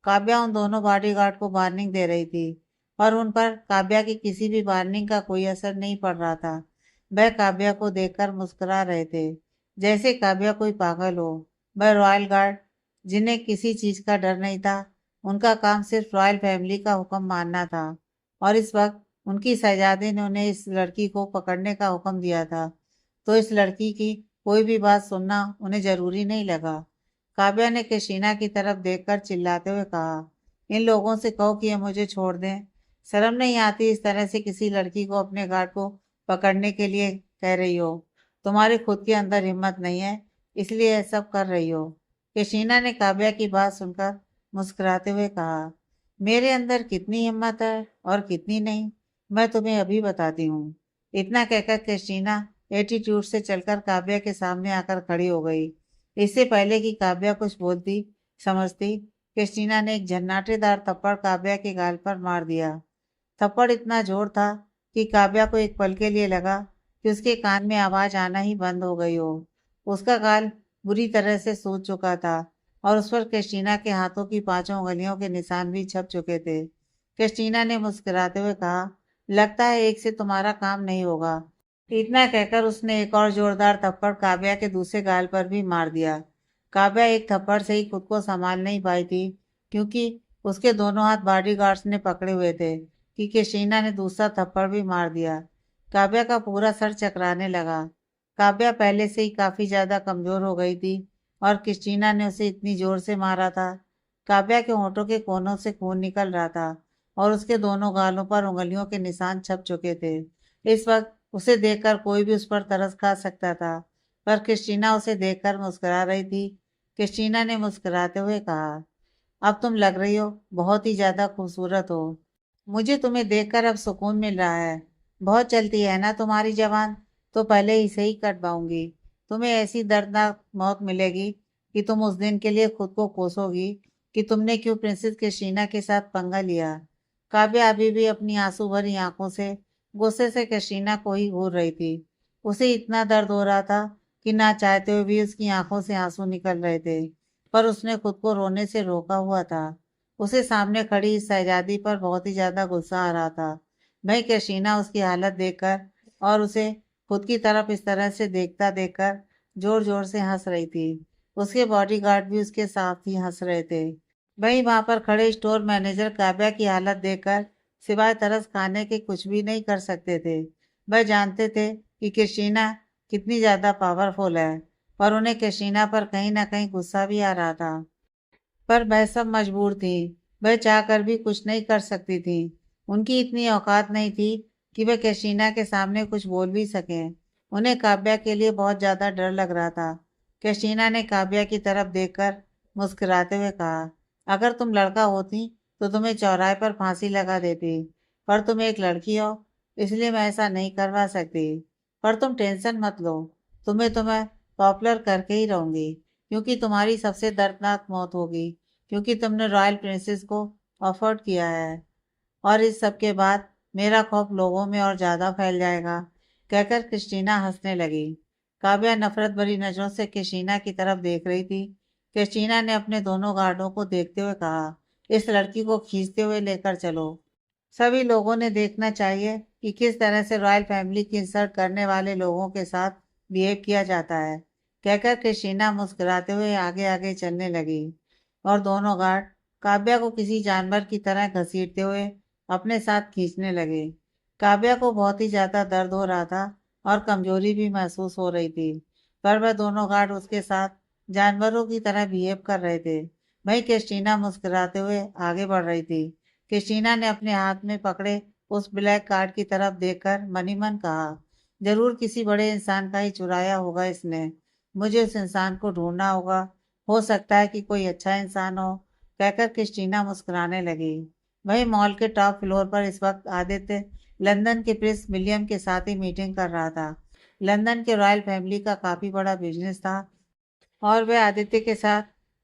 काव्या उन दोनों बॉडीगार्ड को वार्निंग दे रही थी, और उन पर काव्या की किसी भी वार्निंग का कोई असर नहीं पड़ रहा था। वह काव्या को देखकर मुस्कुरा रहे थे, जैसे काव्या कोई पागल हो। वह रॉयल गार्ड, जिन्हें किसी चीज का डर नहीं था, उनका काम सिर्फ रॉयल फैमिली का हुक्म मानना था। और इस वक्त उनकी शहजादी ने उन्हें इस लड़की को पकड़ने का हुक्म दिया था, तो इस लड़की की कोई भी बात सुनना उन्हें जरूरी नहीं लगा। काव्या ने कैशीना की तरफ देखकर चिल्लाते हुए कहा, इन लोगों से कहो कि ये मुझे छोड़ दें। शर्म नहीं आती इस तरह से किसी लड़की को अपने गार्ड को पकड़ने के लिए कह रही हो? तुम्हारे खुद के अंदर हिम्मत नहीं है, इसलिए यह सब कर रही हो। कैशीना ने काव्या की बात सुनकर मुस्कुराते हुए कहा, मेरे अंदर कितनी हिम्मत है और कितनी नहीं, मैं तुम्हें अभी बताती हूँ। इतना कहकर कैसीना एटीट्यूड से चलकर काव्या के सामने आकर खड़ी हो गई। इससे पहले कि काव्या कुछ बोलती, समझती, क्रिस्टीना ने एक झन्नाटेदार थप्पड़ काव्या के गाल पर मार दिया। थप्पड़ इतना जोर था कि काव्या को एक पल के लिए लगा कि उसके कान में आवाज आना ही बंद हो गई हो। उसका गाल बुरी तरह से सूज चुका था और उस पर क्रिस्टीना के हाथों की पांचों उंगलियों के निशान भी छप चुके थे। क्रिस्टीना ने मुस्कुराते हुए कहा, लगता है एक से तुम्हारा काम नहीं होगा। इतना कहकर उसने एक और जोरदार थप्पड़ काव्या के दूसरे गाल पर भी मार दिया। काव्या एक थप्पड़ से ही खुद को संभाल नहीं पाई थी, क्योंकि उसके दोनों हाथ बॉडीगार्ड्स ने पकड़े हुए थे कि क्रिस्टीना ने दूसरा थप्पड़ भी मार दिया। काव्या का पूरा सर चकराने लगा। काव्या पहले से ही काफी ज्यादा कमजोर हो गई थी और क्रिस्टीना ने उसे इतनी जोर से मारा था। काव्या के होठों के कोनों से खून निकल रहा था और उसके दोनों गालों पर उंगलियों के निशान छप चुके थे। इस वक्त उसे देखकर कोई भी उस पर तरस खा सकता था, पर क्रिस्टीना उसे देखकर मुस्कुरा रही थी। क्रिस्टीना ने मुस्कुराते हुए कहा, अब तुम लग रही हो बहुत ही ज्यादा खूबसूरत हो। मुझे तुम्हें देखकर अब सुकून मिल रहा है। बहुत चलती है ना तुम्हारी जबान, तो पहले ही से ही कट पाऊंगी। तुम्हें ऐसी दर्दनाक मौत मिलेगी कि तुम उस दिन के लिए खुद को कोसोगी कि तुमने क्यों प्रिंसेस क्रिस्टीना के साथ पंगा लिया। काव्या अभी भी अपनी आंसू भरी आंखों से गुस्से से क्रिस्टीना को ही घूर रही थी। उसे इतना दर्द हो रहा था कि ना चाहते हुए भी उसकी आंखों से आंसू निकल रहे थे, पर उसने खुद को रोने से रोका हुआ था। उसे सामने खड़ी इस शहजादी पर बहुत ही ज्यादा गुस्सा आ रहा था। भाई कैशीना उसकी हालत देखकर और उसे खुद की तरफ इस तरह से देखता देखकर जोर जोर से हंस रही थी। उसके बॉडीगार्ड भी उसके साथ ही हंस रहे थे। वहीं वहां पर खड़े स्टोर मैनेजर काव्या की हालत देखकर सिवाय तरस खाने के कुछ भी नहीं कर सकते थे। वह जानते थे कि क्रिस्टीना कितनी ज्यादा पावरफुल है, पर उन्हें क्रिस्टीना पर कहीं ना कहीं गुस्सा भी आ रहा था। पर वह सब मजबूर थी। वह चाहकर भी कुछ नहीं कर सकती थी। उनकी इतनी औकात नहीं थी कि वे कैशीना के सामने कुछ बोल भी सकें। उन्हें काव्या के लिए बहुत ज्यादा डर लग रहा था। कैशीना ने काव्या की तरफ देखकर मुस्कुराते हुए कहा, अगर तुम लड़का होती तो तुम्हें चौराहे पर फांसी लगा देती, पर तुम एक लड़की हो, इसलिए मैं ऐसा नहीं करवा सकती। पर तुम टेंशन मत लो, तुम्हें पॉपुलर करके ही रहूंगी, क्योंकि तुम्हारी सबसे दर्दनाक मौत होगी, क्योंकि तुमने रॉयल प्रिंसेस को अफोर्ड किया है। और इस सब के बाद मेरा खौफ लोगों में और ज्यादा फैल जाएगा, कहकर क्रिस्टीना हंसने लगी। काव्या नफरत भरी नजरों से क्रिस्टीना की तरफ देख रही थी। क्रिस्टीना ने अपने दोनों गार्डों को देखते हुए कहा, इस लड़की को खींचते हुए लेकर चलो। सभी लोगों ने देखना चाहिए कि किस तरह से रॉयल फैमिली की इंसल्ट करने वाले लोगों के साथ बिहेव किया जाता है, कहकर क्रिस्टीना मुस्कुराते हुए आगे आगे चलने लगी और दोनों गार्ड काव्या को किसी जानवर की तरह घसीटते हुए अपने साथ खींचने लगे। काव्या को बहुत ही ज्यादा दर्द हो रहा था और कमजोरी भी महसूस हो रही थी, पर वह दोनों गार्ड उसके साथ जानवरों की तरह बिहेव कर रहे थे। वहीं क्रिस्टीना मुस्कुराते हुए आगे बढ़ रही थी। क्रिस्टीना ने अपने हाथ में पकड़े उस ब्लैक कार्ड की तरफ देखकर मन ही मन कहा, जरूर किसी बड़े इंसान का ही चुराया होगा इसने। मुझे उस इंसान को ढूंढना होगा, हो सकता है कि कोई अच्छा इंसान हो, कहकर क्रिस्टीना मुस्कुराने लगी। वहीं मॉल के टॉप फ्लोर पर इस वक्त आदित्य लंदन के प्रिंस विलियम के साथ ही मीटिंग कर रहा था। लंदन के रॉयल फैमिली का काफी बड़ा बिजनेस था और वे आदित्य के साथ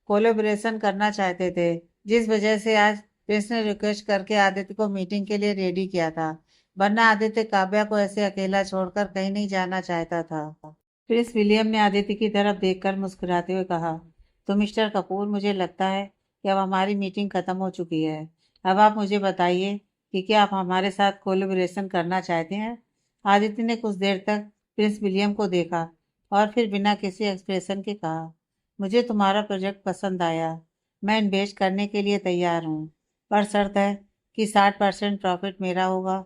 कोलेबोरेशन करना चाहते थे, जिस वजह से आज प्रिंस ने रिक्वेस्ट करके आदित्य को मीटिंग के लिए रेडी किया था, वरना आदित्य काव्या को ऐसे अकेला छोड़कर कहीं नहीं जाना चाहता था। प्रिंस विलियम ने आदित्य की तरफ देखकर मुस्कुराते हुए कहा, तो मिस्टर कपूर, मुझे लगता है कि अब हमारी मीटिंग खत्म हो चुकी है। अब आप मुझे बताइए कि क्या आप हमारे साथ कोलेबोरेशन करना चाहते हैं। आदित्य ने कुछ देर तक प्रिंस विलियम को देखा और फिर बिना किसी एक्सप्रेशन के कहा, मुझे तुम्हारा प्रोजेक्ट पसंद आया। मैं इन्वेस्ट करने के लिए तैयार हूँ, पर शर्त है कि 60% प्रॉफिट मेरा होगा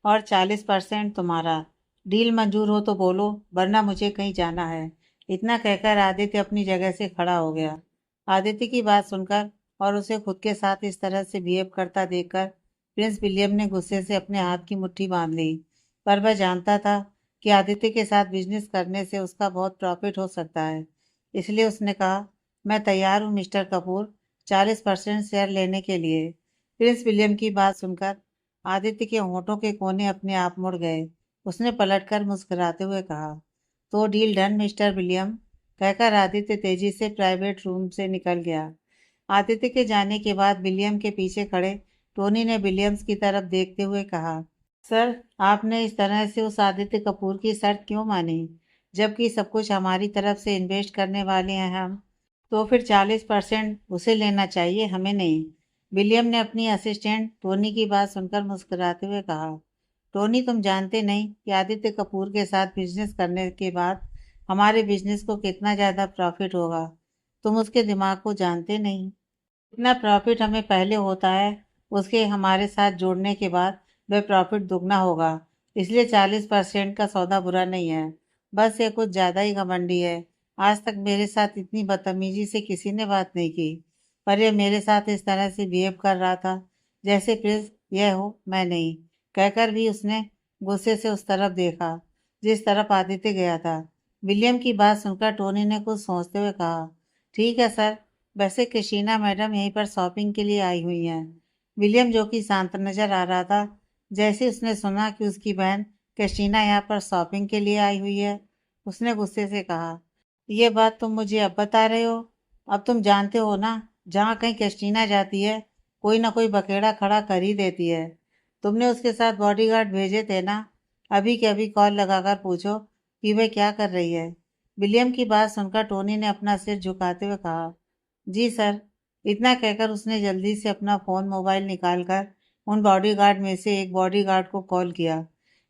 और 40% तुम्हारा। डील मंजूर हो तो बोलो, वरना मुझे कहीं जाना है। इतना कहकर आदित्य अपनी जगह से खड़ा हो गया। आदित्य की बात सुनकर और उसे खुद के साथ इस तरह से बिहेव करता देखकर प्रिंस विलियम ने गुस्से से अपने हाथ की मुट्ठी बांध ली। पर वह जानता था कि आदित्य के साथ बिजनेस करने से उसका बहुत प्रॉफिट हो सकता है, इसलिए उसने कहा, मैं तैयार हूँ मिस्टर कपूर, 40% शेयर लेने के लिए। प्रिंस विलियम की बात सुनकर आदित्य के होठों के कोने अपने आप मुड़ गए। उसने पलटकर मुस्कुराते हुए कहा, तो डील डन मिस्टर विलियम, कहकर आदित्य तेजी से प्राइवेट रूम से निकल गया। आदित्य के जाने के बाद विलियम के पीछे खड़े टोनी ने विलियम्स की तरफ देखते हुए कहा, सर, आपने इस तरह से उस आदित्य कपूर की शर्त क्यों मानी? जबकि सब कुछ हमारी तरफ से इन्वेस्ट करने वाले हैं हम। तो फिर 40% उसे लेना चाहिए, हमें नहीं। विलियम ने अपनी असिस्टेंट टोनी की बात सुनकर मुस्कुराते हुए कहा, टोनी, तुम जानते नहीं कि आदित्य कपूर के साथ बिजनेस करने के बाद हमारे बिजनेस को कितना ज़्यादा प्रॉफिट होगा। तुम उसके दिमाग को जानते नहीं। जितना प्रॉफिट हमें पहले होता है, उसके हमारे साथ जोड़ने के बाद वह प्रॉफिट दुगना होगा। इसलिए 40% का सौदा बुरा नहीं है। बस ये कुछ ज़्यादा ही घमंडी है। आज तक मेरे साथ इतनी बदतमीजी से किसी ने बात नहीं की, पर यह मेरे साथ इस तरह से बिहेव कर रहा था जैसे प्रिंस यह हो, मैं नहीं। कहकर भी उसने गुस्से से उस तरफ देखा जिस तरफ आदित्य गया था। विलियम की बात सुनकर टोनी ने कुछ सोचते हुए कहा, ठीक है सर, वैसे कृष्णा मैडम यहीं पर शॉपिंग के लिए आई हुई हैं। विलियम, जो कि शांत नजर आ रहा था, जैसे उसने सुना कि उसकी बहन कृष्णा यहाँ पर शॉपिंग के लिए आई हुई है, उसने गुस्से से कहा, ये बात तुम मुझे अब बता रहे हो? अब तुम जानते हो ना, जहाँ कहीं कृष्णा जाती है, कोई ना कोई बखेड़ा खड़ा कर ही देती है। तुमने उसके साथ बॉडीगार्ड भेजे थे ना? अभी के अभी कॉल लगाकर पूछो कि वह क्या कर रही है। विलियम की बात सुनकर टोनी ने अपना सिर झुकाते हुए कहा, जी सर। इतना कहकर उसने जल्दी से अपना फ़ोन मोबाइल निकालकर उन बॉडीगार्ड में से एक बॉडीगार्ड को कॉल किया,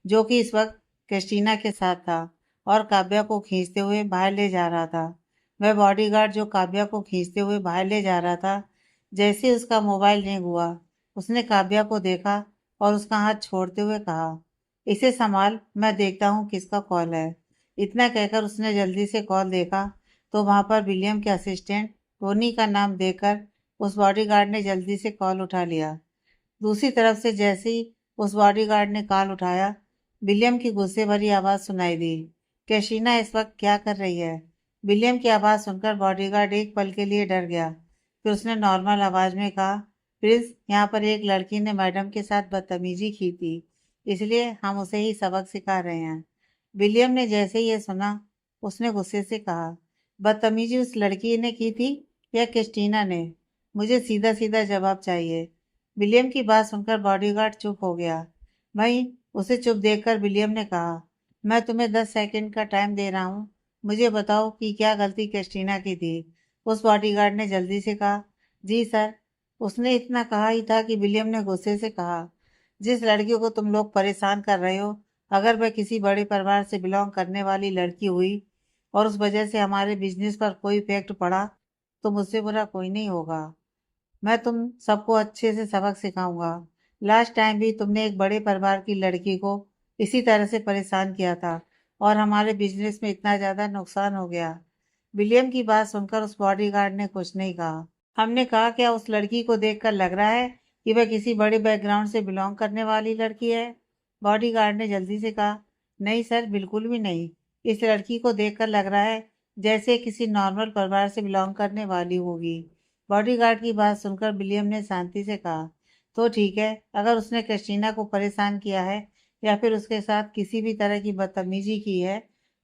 जो कि इस वक्त क्रिस्टीना के साथ था और काव्या को खींचते हुए बाहर ले जा रहा था। वह बॉडीगार्ड जो काव्या को खींचते हुए बाहर ले जा रहा था, जैसे उसका मोबाइल रिंग हुआ, उसने काव्या को देखा और उसका हाथ छोड़ते हुए कहा, इसे संभाल, मैं देखता हूँ किसका कॉल है। इतना कहकर उसने जल्दी से कॉल देखा तो वहां पर विलियम के असिस्टेंट टोनी का नाम देखकर उस बॉडीगार्ड ने जल्दी से कॉल उठा लिया। दूसरी तरफ से जैसे ही उस बॉडीगार्ड ने कॉल उठाया, विलियम की गुस्से भरी आवाज़ सुनाई दी, कैशीना इस वक्त क्या कर रही है? विलियम की आवाज़ सुनकर बॉडीगार्ड एक पल के लिए डर गया। फिर उसने नॉर्मल आवाज़ में कहा, प्रिंस, यहाँ पर एक लड़की ने मैडम के साथ बदतमीजी की थी, इसलिए हम उसे ही सबक सिखा रहे हैं। विलियम ने जैसे ही ये सुना, उसने गुस्से से कहा, बदतमीजी उस लड़की ने की थी या क्रिस्टीना ने? मुझे सीधा सीधा जवाब चाहिए। विलियम की बात सुनकर बॉडीगार्ड चुप हो गया। वहीं उसे चुप देखकर विलियम ने कहा, मैं तुम्हें 10 सेकंड का टाइम दे रहा हूँ, मुझे बताओ कि क्या गलती क्रिस्टीना की थी। उस बॉडीगार्ड ने जल्दी से कहा, जी सर। उसने इतना कहा ही था कि विलियम ने गुस्से से कहा, जिस लड़की को तुम लोग परेशान कर रहे हो, अगर वह किसी बड़े परिवार से बिलोंग करने वाली लड़की हुई और उस वजह से हमारे बिजनेस पर कोई इफेक्ट पड़ा, तो मुझसे बुरा कोई नहीं होगा। मैं तुम सबको अच्छे से सबक सिखाऊंगा। लास्ट टाइम भी तुमने एक बड़े परिवार की लड़की को इसी तरह से परेशान किया था और हमारे बिजनेस में इतना ज़्यादा नुकसान हो गया। विलियम की बात सुनकर उस बॉडीगार्ड ने कुछ नहीं कहा। हमने कहा, क्या उस लड़की को देखकर लग रहा है कि वह किसी बड़े बैकग्राउंड से बिलोंग करने वाली लड़की है? बॉडीगार्ड ने जल्दी से कहा, नहीं सर, बिल्कुल भी नहीं। इस लड़की को देखकर लग रहा है जैसे किसी नॉर्मल परिवार से बिलोंग करने वाली होगी। बॉडीगार्ड की बात सुनकर विलियम ने शांति से कहा, तो ठीक है, अगर उसने क्रिस्टीना को परेशान किया है या फिर उसके साथ किसी भी तरह की बदतमीजी की है,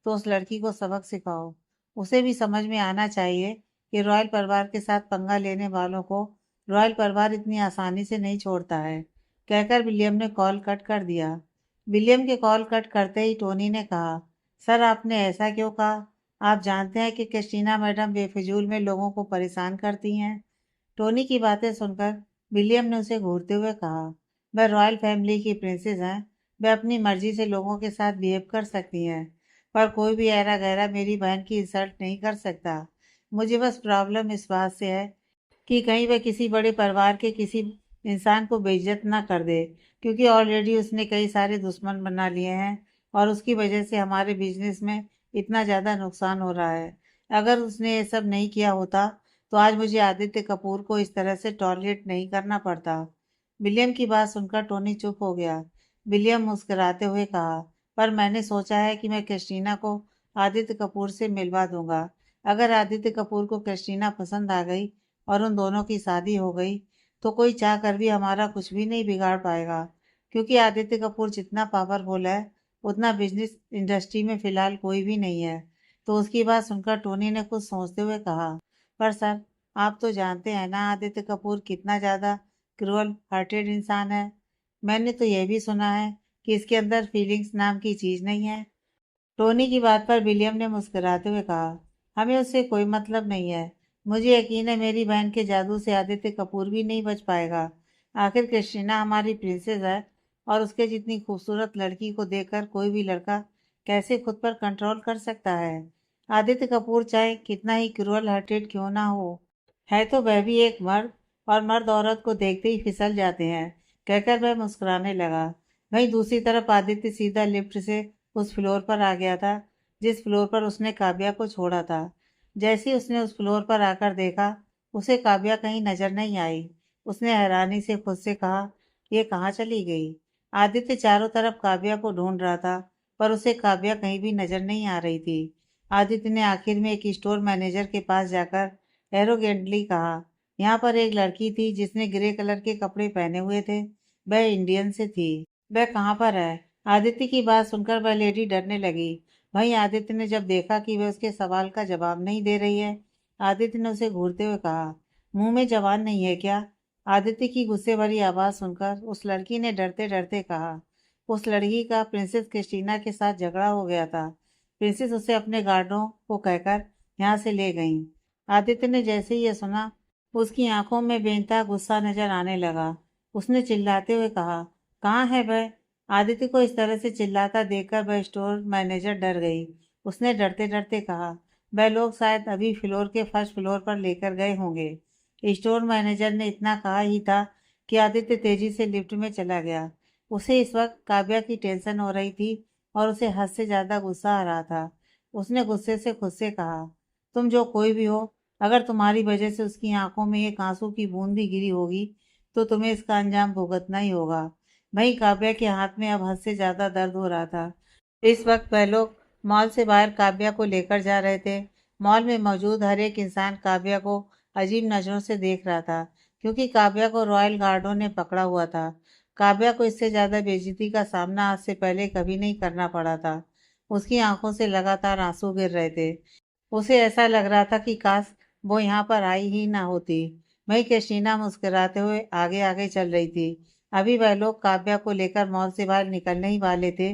तो उस लड़की को सबक सिखाओ। उसे भी समझ में आना चाहिए कि रॉयल परिवार के साथ पंगा लेने वालों को रॉयल परिवार इतनी आसानी से नहीं छोड़ता है। कहकर विलियम ने कॉल कट कर दिया। विलियम के कॉल कट करते ही टोनी ने कहा, सर, आपने ऐसा क्यों कहा? आप जानते हैं कि क्रिस्टीना मैडम बेफिजूल में लोगों को परेशान करती हैं। टोनी की बातें सुनकर विलियम ने उसे घूरते हुए कहा, वह रॉयल फैमिली की प्रिंसेस हैं, वह अपनी मर्जी से लोगों के साथ बिहेव कर सकती हैं, पर कोई भी ऐरा गैरा मेरी बहन की इंसल्ट नहीं कर सकता। मुझे बस प्रॉब्लम इस बात से है कि कहीं वह किसी बड़े परिवार के किसी इंसान को बेइज्जत ना कर दे, क्योंकि ऑलरेडी उसने कई सारे दुश्मन बना लिए हैं और उसकी वजह से हमारे बिजनेस में इतना ज़्यादा नुकसान हो रहा है। अगर उसने ये सब नहीं किया होता तो आज मुझे आदित्य कपूर को इस तरह से टॉलरेट नहीं करना पड़ता। विलियम की बात सुनकर टोनी चुप हो गया। विलियम मुस्कुराते हुए कहा, पर मैंने सोचा है कि मैं क्रिस्टीना को आदित्य कपूर से मिलवा दूंगा। अगर आदित्य कपूर को क्रिस्टीना पसंद आ गई और उन दोनों की शादी हो गई, तो कोई चाह कर भी हमारा कुछ भी नहीं बिगाड़ पाएगा, क्योंकि आदित्य कपूर जितना पावरफुल है, उतना बिजनेस इंडस्ट्री में फिलहाल कोई भी नहीं है। तो उसकी बात सुनकर टोनी ने कुछ सोचते हुए कहा, पर सर, आप तो जानते हैं ना आदित्य कपूर कितना ज़्यादा क्रूअल हार्टेड इंसान है। मैंने तो यह भी सुना है कि इसके अंदर फीलिंग्स नाम की चीज़ नहीं है। टोनी की बात पर विलियम ने मुस्कुराते हुए कहा, हमें उससे कोई मतलब नहीं है। मुझे यकीन है मेरी बहन के जादू से आदित्य कपूर भी नहीं बच पाएगा। आखिर क्रिस्टीना हमारी प्रिंसेस है और उसके जितनी खूबसूरत लड़की को देखकर कोई भी लड़का कैसे खुद पर कंट्रोल कर सकता है। आदित्य कपूर चाहे कितना ही क्रूअल हार्टेड क्यों ना हो, है तो वह भी एक मर्द, और मर्द औरत को देखते ही फिसल जाते हैं, कहकर वह मुस्कुराने लगा। वहीं दूसरी तरफ आदित्य सीधा लिफ्ट से उस फ्लोर पर आ गया था जिस फ्लोर पर उसने काव्या को छोड़ा था। जैसे ही उसने उस फ्लोर पर आकर देखा, उसे काव्या कहीं नजर नहीं आई। उसने हैरानी से खुद से कहा, ये कहाँ चली गई। आदित्य चारों तरफ काव्या को ढूंढ रहा था, पर उसे काव्या कहीं भी नजर नहीं आ रही थी। आदित्य ने आखिर में एक स्टोर मैनेजर के पास जाकर एरोगेंटली कहा, यहाँ पर एक लड़की थी जिसने ग्रे कलर के कपड़े पहने हुए थे। वह इंडियन से थी। वह कहाँ पर है। आदित्य की बात सुनकर वह लेडी डरने लगी। वहीं आदित्य ने जब देखा कि वह उसके सवाल का जवाब नहीं दे रही है, आदित्य ने उसे घूरते हुए कहा, मुंह में जबान नहीं है क्या। आदित्य की गुस्से भरी आवाज सुनकर उस लड़की ने डरते डरते कहा, उस लड़की का प्रिंसेस क्रिस्टीना के साथ झगड़ा हो गया था। प्रिंसेस उसे अपने गार्डों को कहकर यहाँ से ले गई। आदित्य ने जैसे ही यह सुना, उसकी आंखों में बेनता गुस्सा नजर आने लगा। उसने चिल्लाते हुए कहा, कहाँ है वह। आदित्य को इस तरह से चिल्लाता देखकर वह स्टोर मैनेजर डर गई। उसने डरते डरते कहा, वह लोग शायद अभी फ्लोर के फर्स्ट फ्लोर पर लेकर गए होंगे। स्टोर मैनेजर ने इतना कहा ही था कि आदित्य तेजी से लिफ्ट में चला गया। उसे इस वक्त काव्या की टेंशन हो रही थी और उसे हद से ज्यादा गुस्सा आ रहा था। उसने गुस्से से खुद से कहा, तुम जो कोई भी हो, अगर तुम्हारी वजह से उसकी आंखों में एक आंसू की बूंद भी गिरी होगी तो तुम्हें इसका अंजाम भुगतना ही होगा। वहीं काव्या के हाथ में अब हद से ज्यादा दर्द हो रहा था। इस वक्त वह लोग मॉल से बाहर काव्या को लेकर जा रहे थे। मॉल में मौजूद हर एक इंसान काव्या को अजीब नजरों से देख रहा था, क्योंकि काव्या को रॉयल गार्डों ने पकड़ा हुआ था। काव्या को इससे ज्यादा बेइज्जती का सामना आज से पहले कभी नहीं करना पड़ा था। उसकी आंखों से लगातार आंसू गिर रहे थे। उसे ऐसा लग रहा था कि काश वो यहाँ पर आई ही ना होती। वहीं कैटरीना मुस्कुराते हुए आगे आगे चल रही थी। अभी वह लोग काव्या को लेकर मॉल से बाहर निकलने ही वाले थे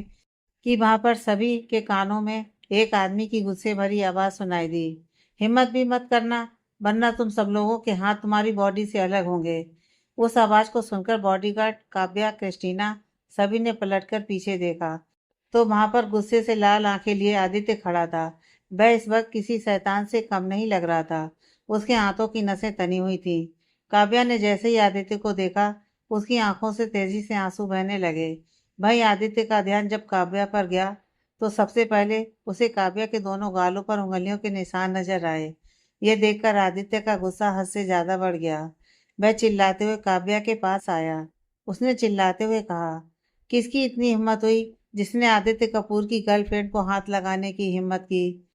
कि वहां पर सभी के कानों में एक आदमी की गुस्से भरी आवाज सुनाई दी, हिम्मत भी मत करना, वरना तुम सब लोगों के हाथ तुम्हारी बॉडी से अलग होंगे। उस आवाज को सुनकर बॉडीगार्ड, काव्या, क्रिस्टीना सभी ने पलटकर पीछे देखा तो वहां पर गुस्से से लाल आंखें लिए आदित्य खड़ा था। वह इस वक्त किसी शैतान से कम नहीं लग रहा था। उसके हाथों की नसें तनी हुई थी। काव्या ने जैसे ही आदित्य को देखा, उसकी आंखों से तेजी से आंसू बहने लगे। भाई आदित्य का ध्यान जब काव्या पर गया तो सबसे पहले उसे काव्या के दोनों गालों पर उंगलियों के निशान नजर आए। यह देखकर आदित्य का गुस्सा हद से ज्यादा बढ़ गया। वह चिल्लाते हुए काव्या के पास आया। उसने चिल्लाते हुए कहा, किसकी इतनी हिम्मत हुई जिसने आदित्य कपूर की गर्लफ्रेंड को हाथ लगाने की हिम्मत की।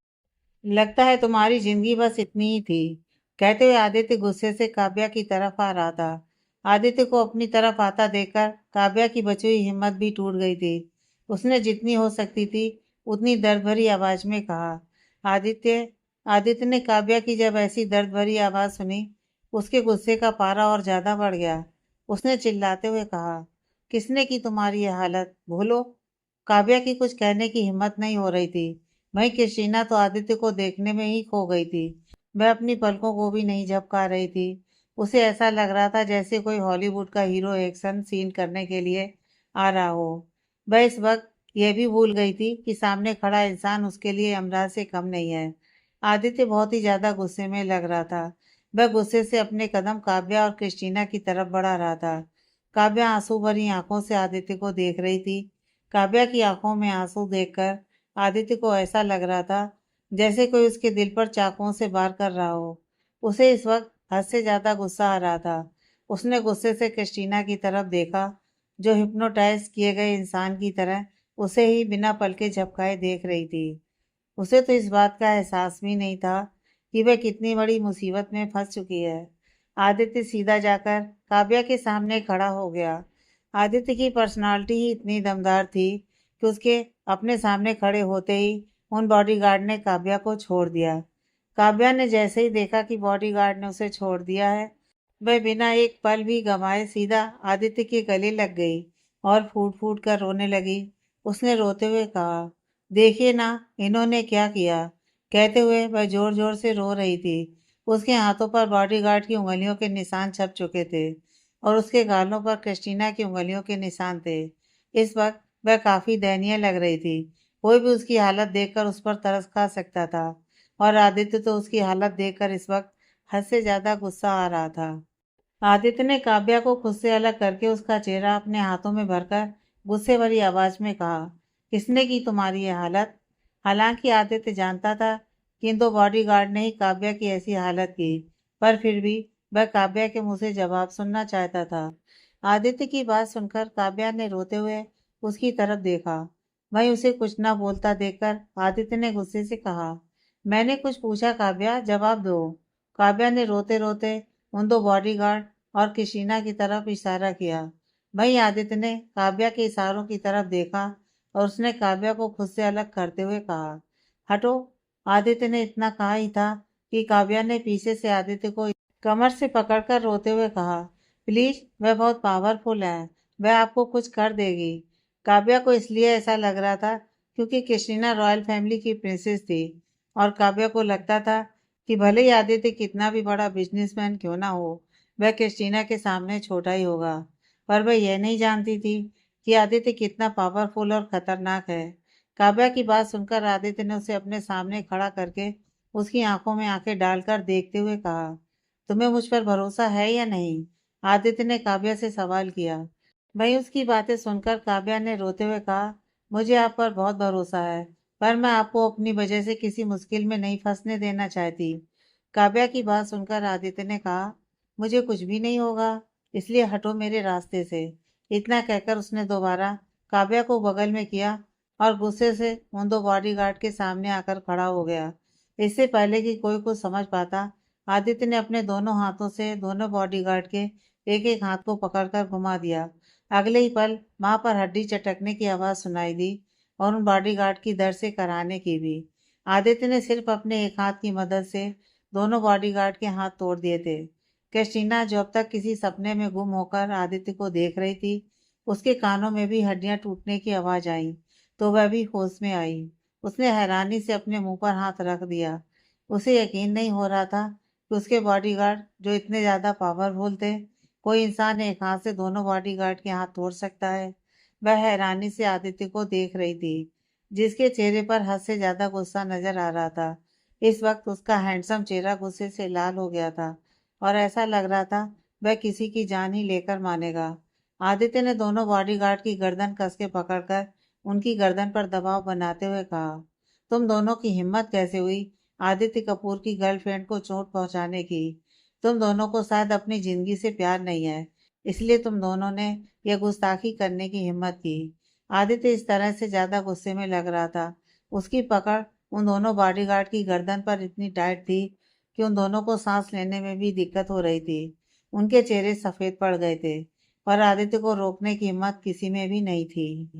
लगता है तुम्हारी जिंदगी बस इतनी ही थी। कहते हुए आदित्य गुस्से से काव्या की तरफ आ रहा था। आदित्य को अपनी तरफ आता देखकर काव्या की बची हुई हिम्मत भी टूट गई थी। उसने जितनी हो सकती थी उतनी दर्द भरी आवाज में कहा, आदित्य। आदित्य ने काव्या की जब ऐसी दर्द भरी आवाज सुनी, उसके गुस्से का पारा और ज्यादा बढ़ गया। उसने चिल्लाते हुए कहा, किसने की तुम्हारी ये हालत, भूलो। काव्या की कुछ कहने की हिम्मत नहीं हो रही थी। वहीं क्रिस्टीना तो आदित्य को देखने में ही खो गई थी। वह अपनी पलकों को भी नहीं झपका रही थी। उसे ऐसा लग रहा था जैसे कोई हॉलीवुड का हीरो एक्शन सीन करने के लिए आ रहा हो। वह इस वक्त यह भी भूल गई थी कि सामने खड़ा इंसान उसके लिए यमराज से कम नहीं है। आदित्य बहुत ही ज्यादा गुस्से में लग रहा था। वह गुस्से से अपने कदम काव्या और क्रिस्टीना की तरफ बढ़ा रहा था। काव्या आंसू भरी आंखों से आदित्य को देख रही थी। काव्या की आंखों में आंसू देखकर आदित्य को ऐसा लग रहा था जैसे कोई उसके दिल पर चाकुओं से वार कर रहा हो। उसे इस वक्त हद से ज्यादा गुस्सा आ रहा था। उसने गुस्से से क्रिस्टीना की तरफ देखा, जो हिप्नोटाइज किए गए इंसान की तरह उसे ही बिना पलके झपकाए देख रही थी। उसे तो इस बात का एहसास भी नहीं था कि वह कितनी बड़ी मुसीबत में फंस चुकी है। आदित्य सीधा जाकर काव्या के सामने खड़ा हो गया। आदित्य की पर्सनालिटी ही इतनी दमदार थी कि उसके अपने सामने खड़े होते ही उन बॉडीगार्ड ने काव्या को छोड़ दिया। काव्या ने जैसे ही देखा कि बॉडीगार्ड ने उसे छोड़ दिया है, वह बिना एक पल भी गंवाए सीधा आदित्य के गले लग गई और फूट फूट कर रोने लगी। उसने रोते हुए कहा, देखिए ना, इन्होंने क्या किया। कहते हुए वह जोर जोर से रो रही थी। उसके हाथों पर बॉडीगार्ड की उंगलियों के निशान छप चुके थे और उसके गालों पर क्रिस्टीना की उंगलियों के निशान थे। इस वक्त वह काफी दयनीय लग रही थी। कोई भी उसकी हालत देखकर उस पर तरस खा सकता था और आदित्य तो उसकी हालत देखकर इस वक्त हद से ज्यादा गुस्सा आ रहा था। आदित्य ने काव्या को खुद से अलग करके उसका चेहरा अपने हाथों में भरकर गुस्से भरी आवाज में कहा, किसने की तुम्हारी ये हालत। हालांकि आदित्य जानता था कि इन दो बॉडीगार्ड ने ही काव्या की ऐसी हालत की, पर फिर भी वह काव्या के मुंह से जवाब सुनना चाहता था। आदित्य की बात सुनकर काव्या ने रोते हुए उसकी तरफ देखा। वहीं उसे कुछ न बोलता देखकर आदित्य ने गुस्से से कहा, मैंने कुछ पूछा काव्या, जवाब दो। काव्या ने रोते रोते उन दो बॉडीगार्ड और कृष्णा की तरफ इशारा किया। वहीं आदित्य ने काव्या के इशारों की तरफ देखा और उसने काव्या को खुद से अलग करते हुए कहा, हटो। आदित्य ने इतना कहा ही था कि काव्या ने पीछे से आदित्य को कमर से पकड़कर रोते हुए कहा, प्लीज, वह बहुत पावरफुल है, वह आपको कुछ कर देगी। काव्या को इसलिए ऐसा लग रहा था क्योंकि कृष्णा रॉयल फैमिली की प्रिंसेस थी और काव्या को लगता था कि भले ही आदित्य कितना भी बड़ा बिजनेसमैन क्यों ना हो, वह क्रिस्टीना के सामने छोटा ही होगा। पर वह यह नहीं जानती थी कि आदित्य कितना पावरफुल और खतरनाक है। काव्या की बात सुनकर आदित्य ने उसे अपने सामने खड़ा करके उसकी आंखों में आंखें डालकर देखते हुए कहा, तुम्हें मुझ पर भरोसा है या नहीं। आदित्य ने काव्या से सवाल किया। वहीं उसकी बातें सुनकर काव्या ने रोते हुए कहा, मुझे आप पर बहुत भरोसा है, पर मैं आपको अपनी वजह से किसी मुश्किल में नहीं फंसने देना चाहती। काव्या की बात सुनकर आदित्य ने कहा, मुझे कुछ भी नहीं होगा, इसलिए हटो मेरे रास्ते से। इतना कहकर उसने दोबारा काव्या को बगल में किया और गुस्से से उन दो बॉडीगार्ड के सामने आकर खड़ा हो गया। इससे पहले कि कोई कुछ समझ पाता, आदित्य ने अपने दोनों हाथों से दोनों बॉडीगार्ड के एक एक हाथ को पकड़कर घुमा दिया। अगले ही पल वहां पर हड्डी चटकने की आवाज सुनाई दी और उन बॉडीगार्ड की दर्द से कराने की भी। आदित्य ने सिर्फ अपने एक हाथ की मदद से दोनों बॉडीगार्ड के हाथ तोड़ दिए थे। कैस्टीना जो अब तक किसी सपने में गुम होकर आदित्य को देख रही थी, उसके कानों में भी हड्डियां टूटने की आवाज आई, तो वह भी होश में आई। उसने हैरानी से अपने मुंह पर हाथ रख दिया। उसे यकीन नहीं हो रहा था कि उसके बॉडीगार्ड जो इतने ज्यादा पावरफुल थे, कोई इंसान एक हाथ से दोनों बॉडीगार्ड के हाथ तोड़ सकता है। वह हैरानी से आदित्य को देख रही थी, जिसके चेहरे पर हद से ज्यादा गुस्सा नजर आ रहा था। इस वक्त उसका हैंडसम चेहरा गुस्से से लाल हो गया था और ऐसा लग रहा था वह किसी की जान ही लेकर मानेगा। आदित्य ने दोनों बॉडीगार्ड की गर्दन कस के पकड़कर उनकी गर्दन पर दबाव बनाते हुए कहा, तुम दोनों की हिम्मत कैसे हुई आदित्य कपूर की गर्लफ्रेंड को चोट पहुंचाने की। तुम दोनों को शायद अपनी जिंदगी से प्यार नहीं है, इसलिए तुम दोनों ने यह गुस्ताखी करने की हिम्मत की। आदित्य इस तरह से ज्यादा गुस्से में लग रहा था। उसकी पकड़ उन दोनों बॉडीगार्ड की गर्दन पर इतनी टाइट थी कि उन दोनों को सांस लेने में भी दिक्कत हो रही थी। उनके चेहरे सफेद पड़ गए थे, पर आदित्य को रोकने की हिम्मत किसी में भी नहीं थी,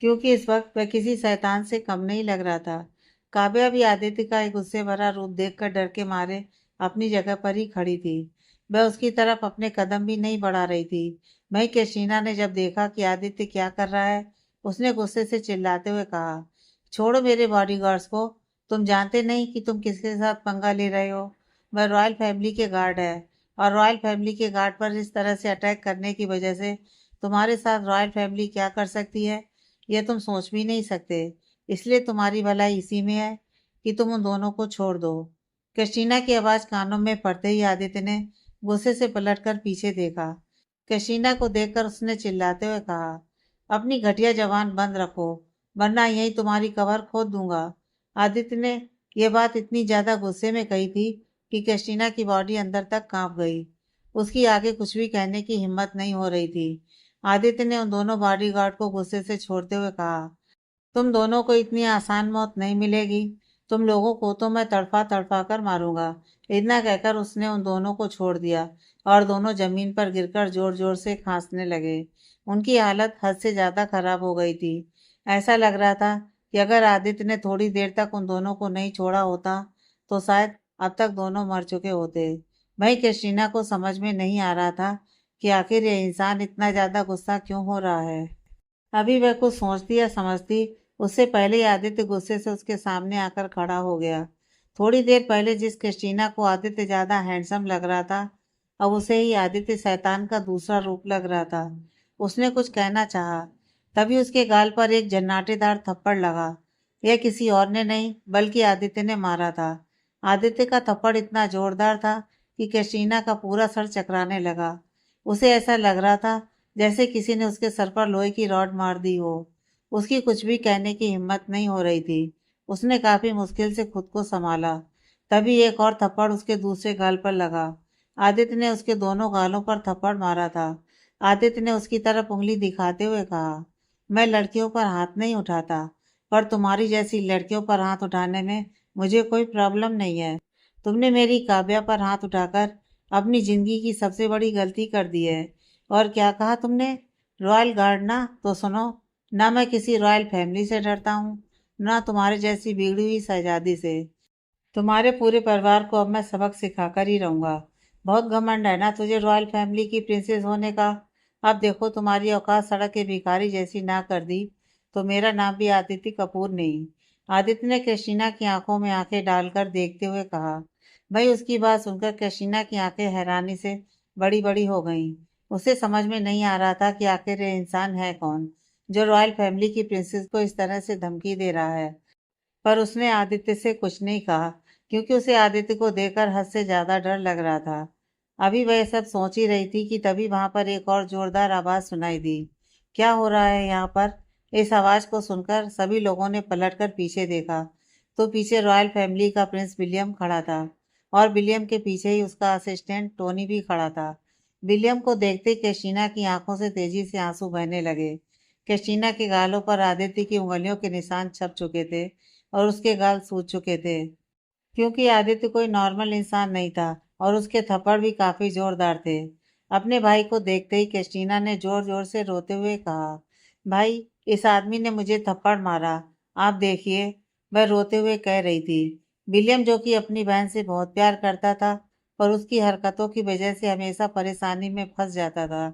क्योंकि इस वक्त वह किसी शैतान से कम नहीं लग रहा था। काव्या भी आदित्य का एक गुस्से भरा रूप देखकर डर के मारे अपनी जगह पर ही खड़ी थी। वह उसकी तरफ अपने कदम भी नहीं बढ़ा रही थी। वहीं कैशीना ने जब देखा कि आदित्य क्या कर रहा है, उसने गुस्से से चिल्लाते हुए कहा, छोड़ो मेरे बॉडीगार्ड्स को। तुम जानते नहीं कि तुम किसके साथ पंगा ले रहे हो। वह रॉयल फैमिली के गार्ड है और रॉयल फैमिली के गार्ड पर इस तरह से अटैक करने की वजह से तुम्हारे साथ रॉयल फैमिली क्या कर सकती है, यह तुम सोच भी नहीं सकते। इसलिए तुम्हारी भलाई इसी में है कि तुम उन दोनों को छोड़ दो। कैटरीना की आवाज कानों में पड़ते ही आदित्य ने गुस्से से पलटकर पीछे देखा। कैटरीना को देखकर उसने चिल्लाते हुए कहा, अपनी घटिया जबान बंद रखो, वरना यही तुम्हारी कबर खोद दूंगा। आदित्य ने यह बात इतनी ज्यादा गुस्से में कही थी कि कैटरीना की बॉडी अंदर तक कांप गई। उसकी आगे कुछ भी कहने की हिम्मत नहीं हो रही थी। आदित्य ने उन दोनों बॉडीगार्ड को गुस्से से छोड़ते हुए कहा, तुम दोनों को इतनी आसान मौत नहीं मिलेगी। तुम लोगों को तो मैं तड़पा तड़पा कर मारूंगा। इतना कहकर उसने उन दोनों को छोड़ दिया और दोनों जमीन पर गिरकर जोर जोर से खांसने लगे। उनकी हालत हद से ज्यादा खराब हो गई थी। ऐसा लग रहा था कि अगर आदित्य ने थोड़ी देर तक उन दोनों को नहीं छोड़ा होता तो शायद अब तक दोनों मर चुके होते। भाई क्रिस्टीना को समझ में नहीं आ रहा था कि आखिर ये इंसान इतना ज्यादा गुस्सा क्यों हो रहा है। अभी वह कुछ सोचती या समझती, उससे पहले ही आदित्य गुस्से से उसके सामने आकर खड़ा हो गया। थोड़ी देर पहले जिस क्रिस्टीना को आदित्य ज्यादा हैंडसम लग रहा था, अब उसे ही आदित्य शैतान का दूसरा रूप लग रहा था। उसने कुछ कहना चाहा, तभी उसके गाल पर एक जन्नाटेदार थप्पड़ लगा। यह किसी और ने नहीं बल्कि आदित्य ने मारा था। आदित्य का थप्पड़ इतना जोरदार था कि क्रिस्टीना का पूरा सर चकराने लगा। उसे ऐसा लग रहा था जैसे किसी ने उसके सर पर लोहे की रॉड मार दी हो। उसकी कुछ भी कहने की हिम्मत नहीं हो रही थी। उसने काफी मुश्किल से खुद को संभाला। तभी एक और थप्पड़ उसके दूसरे गाल पर लगा। आदित्य ने उसके दोनों गालों पर थप्पड़ मारा था। आदित्य ने उसकी तरफ उंगली दिखाते हुए कहा, मैं लड़कियों पर हाथ नहीं उठाता, पर तुम्हारी जैसी लड़कियों पर हाथ उठाने में मुझे कोई प्रॉब्लम नहीं है। तुमने मेरी काव्या पर हाथ उठाकर अपनी जिंदगी की सबसे बड़ी गलती कर दी है। और क्या कहा तुमने? रॉयल गार्ड ना? तो सुनो, ना मैं किसी रॉयल फैमिली से डरता हूँ, ना तुम्हारे जैसी बिगड़ी हुई शहजादी से। तुम्हारे पूरे परिवार को अब मैं सबक सिखाकर ही रहूंगा। बहुत घमंड है ना तुझे रॉयल फैमिली की प्रिंसेस होने का। अब देखो तुम्हारी औकात सड़क के भिखारी जैसी ना कर दी तो मेरा नाम भी आदित्य कपूर नहीं। आदित्य ने क्रिस्टीना की आंखों में आंखें डालकर देखते हुए कहा। भाई उसकी बात सुनकर क्रिस्टीना की आंखें हैरानी से बड़ी बड़ी हो गईं। उसे समझ में नहीं आ रहा था कि आखिर ये इंसान है कौन जो रॉयल फैमिली की प्रिंसेस को इस तरह से धमकी दे रहा है। पर उसने आदित्य से कुछ नहीं कहा, क्योंकि उसे आदित्य को देखकर हद से ज्यादा डर लग रहा था। अभी वह सब सोच ही रही थी कि तभी वहां पर एक और जोरदार आवाज सुनाई दी। क्या हो रहा है यहाँ पर? इस आवाज को सुनकर सभी लोगों ने पलटकर पीछे देखा, तो पीछे रॉयल फैमिली का प्रिंस विलियम खड़ा था, और विलियम के पीछे ही उसका असिस्टेंट टोनी भी खड़ा था। विलियम को देखते ही कैशीना की आंखों से तेजी से आंसू बहने लगे। कैशीना के गालों पर आदित्य की उंगलियों के निशान छप चुके थे, और उसके गाल सूज चुके थे, क्योंकि आदित्य कोई नॉर्मल इंसान नहीं था, और उसके थप्पड़ भी काफी जोरदार थे। अपने भाई को देखते ही क्रिस्टीना ने जोर जोर से रोते हुए कहा, भाई, इस आदमी ने मुझे थप्पड़ मारा, आप देखिए। वह रोते हुए कह रही थी। विलियम, जो कि अपनी बहन से बहुत प्यार करता था, पर उसकी हरकतों की वजह से हमेशा परेशानी में फंस जाता था,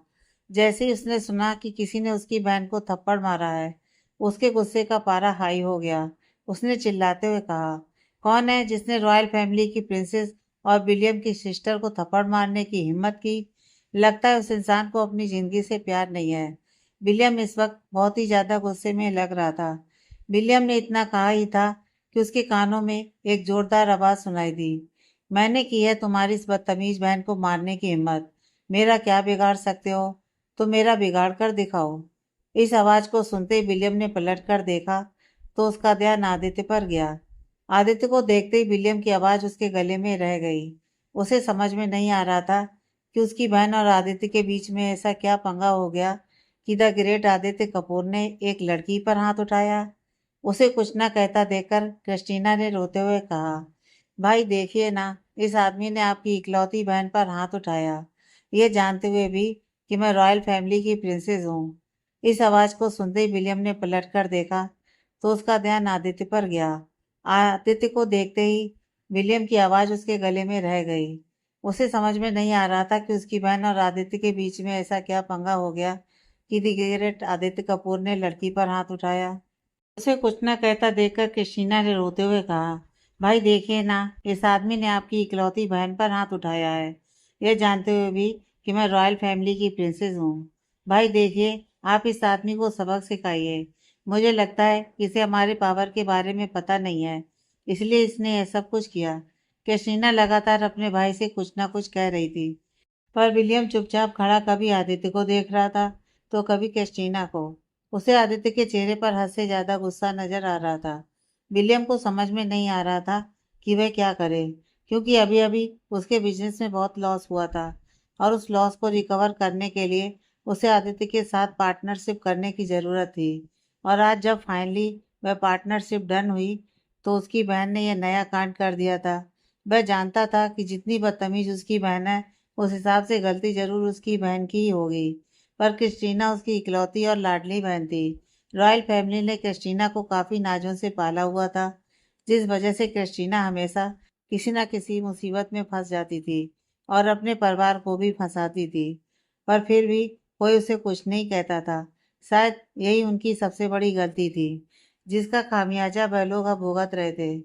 जैसे ही उसने सुना कि किसी ने उसकी बहन को थप्पड़ मारा है, उसके गुस्से का पारा हाई हो गया। उसने चिल्लाते हुए कहा, कौन है जिसने रॉयल फैमिली की प्रिंसेस और विलियम की सिस्टर को थप्पड़ मारने की हिम्मत की? लगता है उस इंसान को अपनी जिंदगी से प्यार नहीं है। विलियम इस वक्त बहुत ही ज्यादा गुस्से में लग रहा था। विलियम ने इतना कहा ही था कि उसके कानों में एक जोरदार आवाज सुनाई दी। मैंने की है तुम्हारी इस बदतमीज बहन को मारने की हिम्मत। मेरा क्या बिगाड़ सकते हो? तो मेरा बिगाड़ कर दिखाओ। इस आवाज को सुनते ही विलियम ने पलट कर देखा, तो उसका ध्यान आदित्य पर गया। आदित्य को देखते ही विलियम की आवाज उसके गले में रह गई। उसे समझ में नहीं आ रहा था कि उसकी बहन और आदित्य के बीच में ऐसा क्या पंगा हो गया कि द ग्रेट आदित्य कपूर ने एक लड़की पर हाथ उठाया। उसे कुछ न कहता देखकर क्रिस्टीना ने रोते हुए कहा, भाई देखिए ना, इस आदमी ने आपकी इकलौती बहन पर हाथ उठाया, ये जानते हुए भी कि मैं रॉयल फैमिली की प्रिंसेस हूँ। इस आवाज को सुनते ही विलियम ने पलट कर देखा, तो उसका ध्यान आदित्य पर गया। आदित्य को देखते ही विलियम की आवाज उसके गले में रह गई। उसे समझ में नहीं आ रहा था कि उसकी बहन और आदित्य के बीच में ऐसा क्या पंगा हो गया कि द ग्रेट आदित्य कपूर ने लड़की पर हाथ उठाया। उसे कुछ न कहता देखकर क्रिस्टीना ने रोते हुए कहा, भाई देखिए ना, इस आदमी ने आपकी इकलौती बहन पर हाथ उठाया है, यह जानते हुए भी कि मैं रॉयल फैमिली की प्रिंसेस हूँ। भाई देखिए, आप इस आदमी को सबक सिखाइए। मुझे लगता है कि इसे हमारे पावर के बारे में पता नहीं है, इसलिए इसने यह सब कुछ किया। क्रिस्टीना लगातार अपने भाई से कुछ ना कुछ कह रही थी, पर विलियम चुपचाप खड़ा कभी आदित्य को देख रहा था, तो कभी क्रिस्टीना को। उसे आदित्य के चेहरे पर हद से ज्यादा गुस्सा नजर आ रहा था। विलियम को समझ में नहीं आ रहा था कि वह क्या करे, क्योंकि अभी अभी उसके बिजनेस में बहुत लॉस हुआ था, और उस लॉस को रिकवर करने के लिए उसे आदित्य के साथ पार्टनरशिप करने की जरूरत थी। और आज जब फाइनली वह पार्टनरशिप डन हुई, तो उसकी बहन ने यह नया कांड कर दिया था। वह जानता था कि जितनी बदतमीज उसकी बहन है, उस हिसाब से गलती जरूर उसकी बहन की ही होगी। पर क्रिस्टीना उसकी इकलौती और लाडली बहन थी। रॉयल फैमिली ने क्रिस्टीना को काफी नाजों से पाला हुआ था, जिस वजह से क्रिस्टीना हमेशा किसी न किसी मुसीबत में फंस जाती थी और अपने परिवार को भी फंसाती थी, पर फिर भी कोई उसे कुछ नहीं कहता था। शायद यही उनकी सबसे बड़ी गलती थी, जिसका खामियाजा वह लोग अब भुगत रहे थे।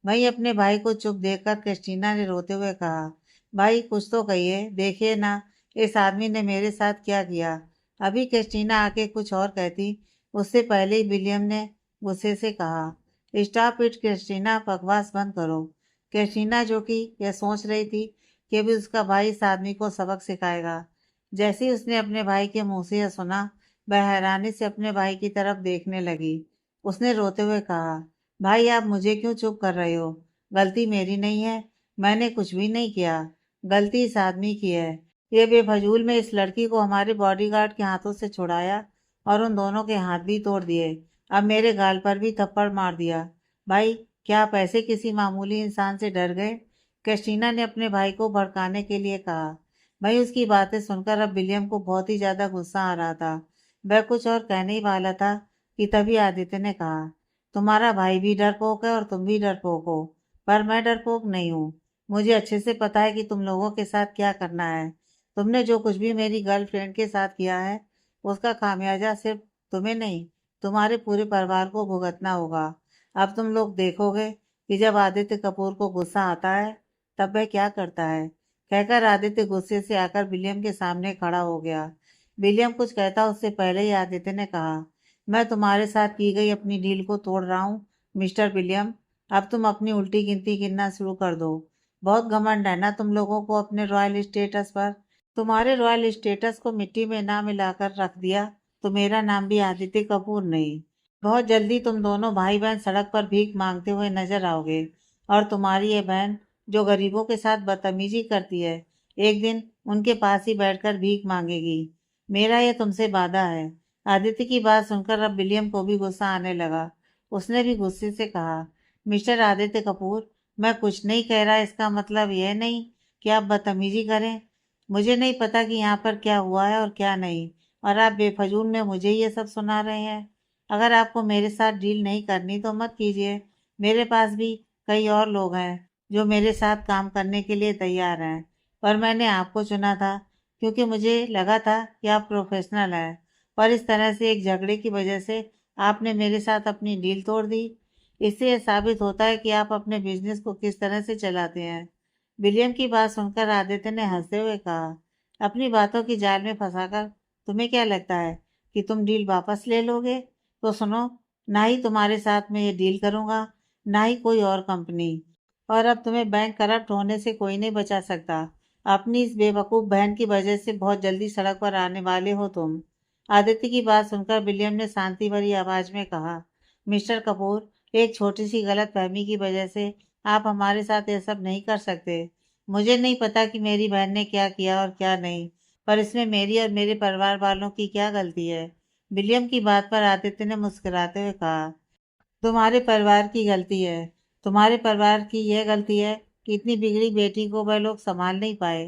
वहीं अपने भाई को चुप देखकर क्रिस्टीना ने रोते हुए कहा, भाई कुछ तो कहिए, देखिए ना इस आदमी ने मेरे साथ क्या किया। अभी क्रिस्टीना आके कुछ और कहती, उससे पहले ही विलियम ने गुस्से से कहा, स्टॉप इट क्रिस्टीना, बकवास बंद करो। क्रिस्टीना जो कि यह सोच रही थी कि अभी उसका भाई इस आदमी को सबक सिखाएगा। जैसे ही उसने अपने भाई के मुंह से यह सुना, वह हैरानी से अपने भाई की तरफ देखने लगी। उसने रोते हुए कहा, भाई आप मुझे क्यों चुप कर रहे हो? गलती मेरी नहीं है, मैंने कुछ भी नहीं किया। गलती इस आदमी की है। ये बेफजूल में इस लड़की को हमारे बॉडीगार्ड के हाथों से छुड़ाया और उन दोनों के हाथ भी तोड़ दिए। अब मेरे गाल पर भी थप्पड़ मार दिया। भाई क्या आप ऐसे किसी मामूली इंसान से डर गए? क्रिस्टीना ने अपने भाई को भड़काने के लिए कहा। भाई उसकी बातें सुनकर अब विलियम को बहुत ही ज्यादा गुस्सा आ रहा था। वह कुछ और कहने ही वाला था कि तभी आदित्य ने कहा, तुम्हारा भाई भी डरपोक है और तुम भी डरपोक हो, पर मैं डरपोक नहीं हूँ। मुझे अच्छे से पता है कि तुम लोगों के साथ क्या करना है। तुमने जो कुछ भी मेरी गर्लफ्रेंड के साथ किया है, उसका खामियाजा सिर्फ तुम्हें नहीं, तुम्हारे पूरे परिवार को भुगतना होगा। अब तुम लोग देखोगे कि जब आदित्य कपूर को गुस्सा आता है तब वह क्या करता है। कहकर आदित्य गुस्से से आकर विलियम के सामने खड़ा हो गया। विलियम कुछ कहता उससे पहले ही आदित्य ने कहा, मैं तुम्हारे साथ की गई अपनी डील को तोड़ रहा हूँ मिस्टर विलियम। अब तुम अपनी उल्टी गिनती गिनना शुरू कर दो। बहुत घमंड है ना तुम लोगों को अपने रॉयल स्टेटस पर। तुम्हारे रॉयल स्टेटस को मिट्टी में ना मिलाकर रख दिया तो मेरा नाम भी आदित्य कपूर नहीं। बहुत जल्दी तुम दोनों भाई बहन सड़क पर भीख मांगते हुए नजर आओगे, और तुम्हारी ये बहन जो गरीबों के साथ बदतमीजी करती है, एक दिन उनके पास ही बैठकर भीख मांगेगी। मेरा ये तुमसे वादा है। आदित्य की बात सुनकर अब विलियम को भी गुस्सा आने लगा। उसने भी गुस्से से कहा, मिस्टर आदित्य कपूर, मैं कुछ नहीं कह रहा, इसका मतलब यह नहीं कि आप बदतमीजी करें। मुझे नहीं पता कि यहाँ पर क्या हुआ है और क्या नहीं, और आप बेफजूल में मुझे ये सब सुना रहे हैं। अगर आपको मेरे साथ डील नहीं करनी तो मत कीजिए। मेरे पास भी कई और लोग हैं जो मेरे साथ काम करने के लिए तैयार हैं, पर मैंने आपको चुना था क्योंकि मुझे लगा था कि आप प्रोफेशनल हैं। पर इस तरह से एक झगड़े की वजह से आपने मेरे साथ अपनी डील तोड़ दी। इससे यह साबित होता है कि आप अपने बिजनेस को किस तरह से चलाते हैं। विलियम की बात सुनकर आदित्य ने हंसते हुए कहा, अपनी बातों की जाल में फंसाकर तुम्हें क्या लगता है कि तुम डील वापस ले लोगे? तो सुनो, ना ही तुम्हारे साथ में ये डील करूंगा, ना ही कोई और कंपनी। और अब तुम्हें बैंक करप्ट होने से कोई नहीं बचा सकता। अपनी इस बेवकूफ बहन की वजह से बहुत जल्दी सड़क पर आने वाले हो तुम। आदित्य की बात सुनकर विलियम ने शांति भरी आवाज में कहा, मिस्टर कपूर, एक छोटी सी गलत फहमी की वजह से आप हमारे साथ ये सब नहीं कर सकते। मुझे नहीं पता कि मेरी बहन ने क्या किया और क्या नहीं, पर इसमें मेरी और मेरे परिवार वालों की क्या गलती है? विलियम की बात पर आदित्य ने मुस्कुराते हुए कहा, तुम्हारे परिवार की गलती है। तुम्हारे परिवार की यह गलती है कि इतनी बिगड़ी बेटी को वह लोग संभाल नहीं पाए।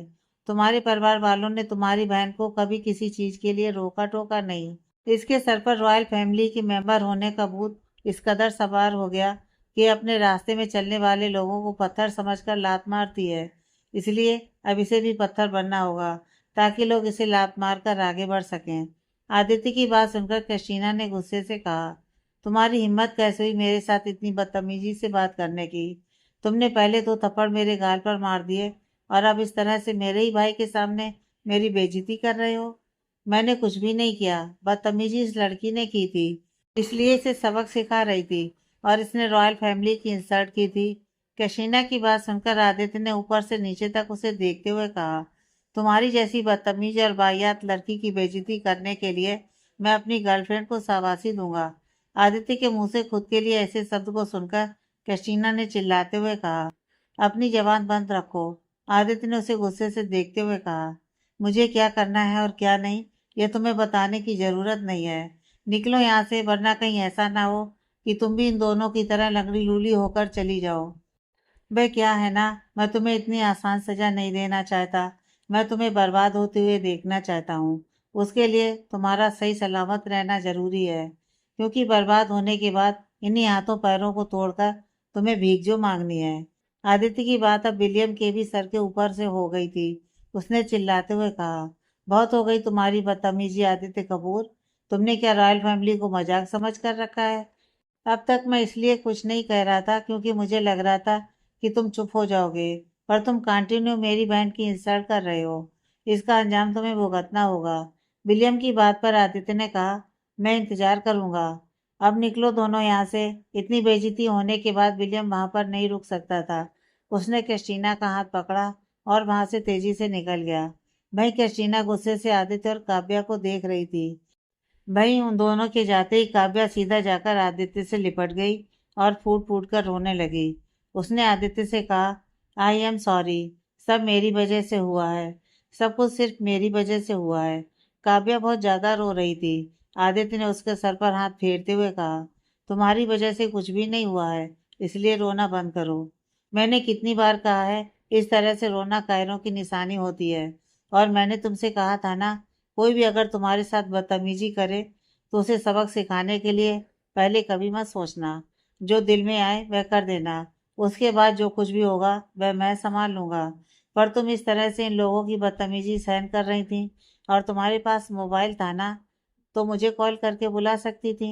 तुम्हारे परिवार वालों ने तुम्हारी बहन को कभी किसी चीज के लिए रोका टोका नहीं। इसके सर पर रॉयल फैमिली के मेंबर होने का भूत इस कदर सवार हो गया कि अपने रास्ते में चलने वाले लोगों को पत्थर समझकर लात मारती है। इसलिए अब इसे भी पत्थर बनना होगा ताकि लोग इसे लात मारकर आगे बढ़ सकें। आदित्य की बात सुनकर क्रिस्टीना ने गुस्से से कहा, तुम्हारी हिम्मत कैसे हुई मेरे साथ इतनी बदतमीजी से बात करने की? तुमने पहले तो थप्पड़ मेरे गाल पर मार दिए और अब इस तरह से मेरे ही भाई के सामने मेरी बेइज्जती कर रहे हो। मैंने कुछ भी नहीं किया, बदतमीजी इस लड़की ने की थी, इसलिए इसे सबक सिखा रही थी, और इसने रॉयल फैमिली की इंसल्ट की थी। कैशीना की बात सुनकर आदित्य ने ऊपर से नीचे तक उसे देखते हुए कहा, तुम्हारी जैसी बदतमीज और वाहियात लड़की की बेइज्जती करने के लिए मैं अपनी गर्लफ्रेंड को शाबाशी दूंगा। आदित्य के मुंह से खुद के लिए ऐसे शब्द को सुनकर कैस्टीना ने चिल्लाते हुए कहा, अपनी जबान बंद रखो। आदित्य ने उसे गुस्से से देखते हुए कहा, मुझे क्या करना है और क्या नहीं यह तुम्हें बताने की जरूरत नहीं है। निकलो यहाँ से, वरना कहीं ऐसा ना हो कि तुम भी इन दोनों की तरह लंगड़ी लूली होकर चली जाओ। वह क्या है ना, मैं तुम्हें इतनी आसान सजा नहीं देना चाहता। मैं तुम्हें बर्बाद होते हुए देखना चाहता हूँ। उसके लिए तुम्हारा सही सलामत रहना जरूरी है, क्योंकि बर्बाद होने के बाद इन्हीं हाथों पैरों को तोड़कर तुम्हें भीख जो मांगनी है। आदित्य की बात अब विलियम के भी सर के ऊपर से हो गई थी। उसने चिल्लाते हुए कहा, बहुत हो गई तुम्हारी बदतमीजी आदित्य कपूर। तुमने क्या रॉयल फैमिली को मजाक समझ कर रखा है? अब तक मैं इसलिए कुछ नहीं कह रहा था क्योंकि मुझे लग रहा था कि तुम चुप हो जाओगे, पर तुम कंटिन्यू मेरी बहन की इंसल्ट कर रहे हो। इसका अंजाम तुम्हें भुगतना होगा। विलियम की बात पर आदित्य ने कहा, मैं इंतजार करूंगा। अब निकलो दोनों यहाँ से। इतनी बेइज्जती होने के बाद विलियम वहां पर नहीं रुक सकता था। उसने क्रिस्टीना का हाथ पकड़ा और वहां से तेजी से निकल गया। भाई क्रिस्टीना गुस्से से आदित्य और काव्या को देख रही थी। भाई उन दोनों के जाते ही काव्या सीधा जाकर आदित्य से लिपट गई और फूट फूट कर रोने लगी। उसने आदित्य से कहा, आई एम सॉरी। सब मेरी वजह से हुआ है। सब कुछ सिर्फ मेरी वजह से हुआ है। काव्या बहुत ज्यादा रो रही थी। आदित्य ने उसके सर पर हाथ फेरते हुए कहा, तुम्हारी वजह से कुछ भी नहीं हुआ है, इसलिए रोना बंद करो। मैंने कितनी बार कहा है, इस तरह से रोना कायरों की निशानी होती है। और मैंने तुमसे कहा था ना, कोई भी अगर तुम्हारे साथ बदतमीजी करे तो उसे सबक सिखाने के लिए पहले कभी मत सोचना। जो दिल में आए वह कर देना। उसके बाद जो कुछ भी होगा वह मैं संभाल लूंगा। पर तुम इस तरह से इन लोगों की बदतमीजी सहन कर रही थी, और तुम्हारे पास मोबाइल था ना, तो मुझे कॉल करके बुला सकती थी।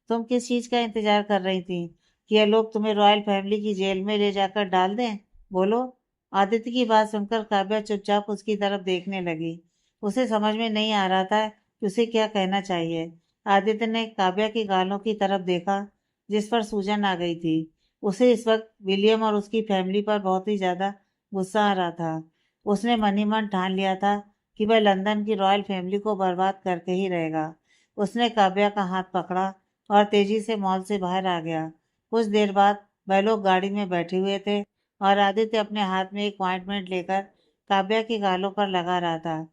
तुम किस चीज़ का इंतजार कर रही थी कि ये लोग तुम्हें रॉयल फैमिली की जेल में ले जाकर डाल दें? बोलो। आदित्य की बात सुनकर काव्या चुपचाप उसकी तरफ देखने लगी। उसे समझ में नहीं आ रहा था कि उसे क्या कहना चाहिए। आदित्य ने काव्या की गालों की तरफ देखा, जिस पर सूजन आ गई थी। उसे इस वक्त विलियम और उसकी फैमिली पर बहुत ही ज्यादा गुस्सा आ रहा था। उसने मन ही मन ठान लिया था कि वह लंदन की रॉयल फैमिली को बर्बाद करके ही रहेगा। उसने काव्या का हाथ पकड़ा और तेजी से मॉल से बाहर आ गया। कुछ देर बाद वह लोग गाड़ी में बैठे हुए थे और आदित्य अपने हाथ में एक अपॉइंटमेंट लेकर काव्या के गालों पर लगा रहा था।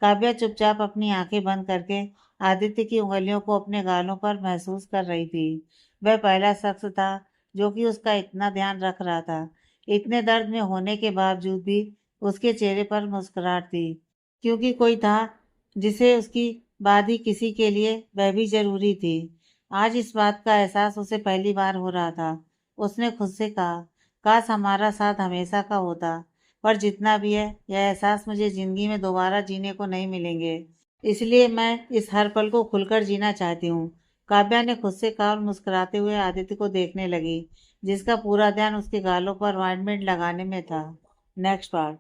काव्या चुपचाप अपनी आंखें बंद करके आदित्य की उंगलियों को अपने गालों पर महसूस कर रही थी। वह पहला शख्स था जो कि उसका इतना ध्यान रख रहा था। इतने दर्द में होने के बावजूद भी उसके चेहरे पर मुस्कुराहट थी, क्योंकि कोई था जिसे उसकी बाद ही किसी के लिए वह भी जरूरी थी। आज इस बात का एहसास उसे पहली बार हो रहा था। उसने खुद से कहा, काश हमारा साथ हमेशा का होता। पर जितना भी है, यह एहसास मुझे जिंदगी में दोबारा जीने को नहीं मिलेंगे। इसलिए मैं इस हर पल को खुलकर जीना चाहती हूँ। काव्या ने खुद से कहा और मुस्कुराते हुए आदित्य को देखने लगी, जिसका पूरा ध्यान उसके गालों पर ऑइंटमेंट लगाने में था। Next part.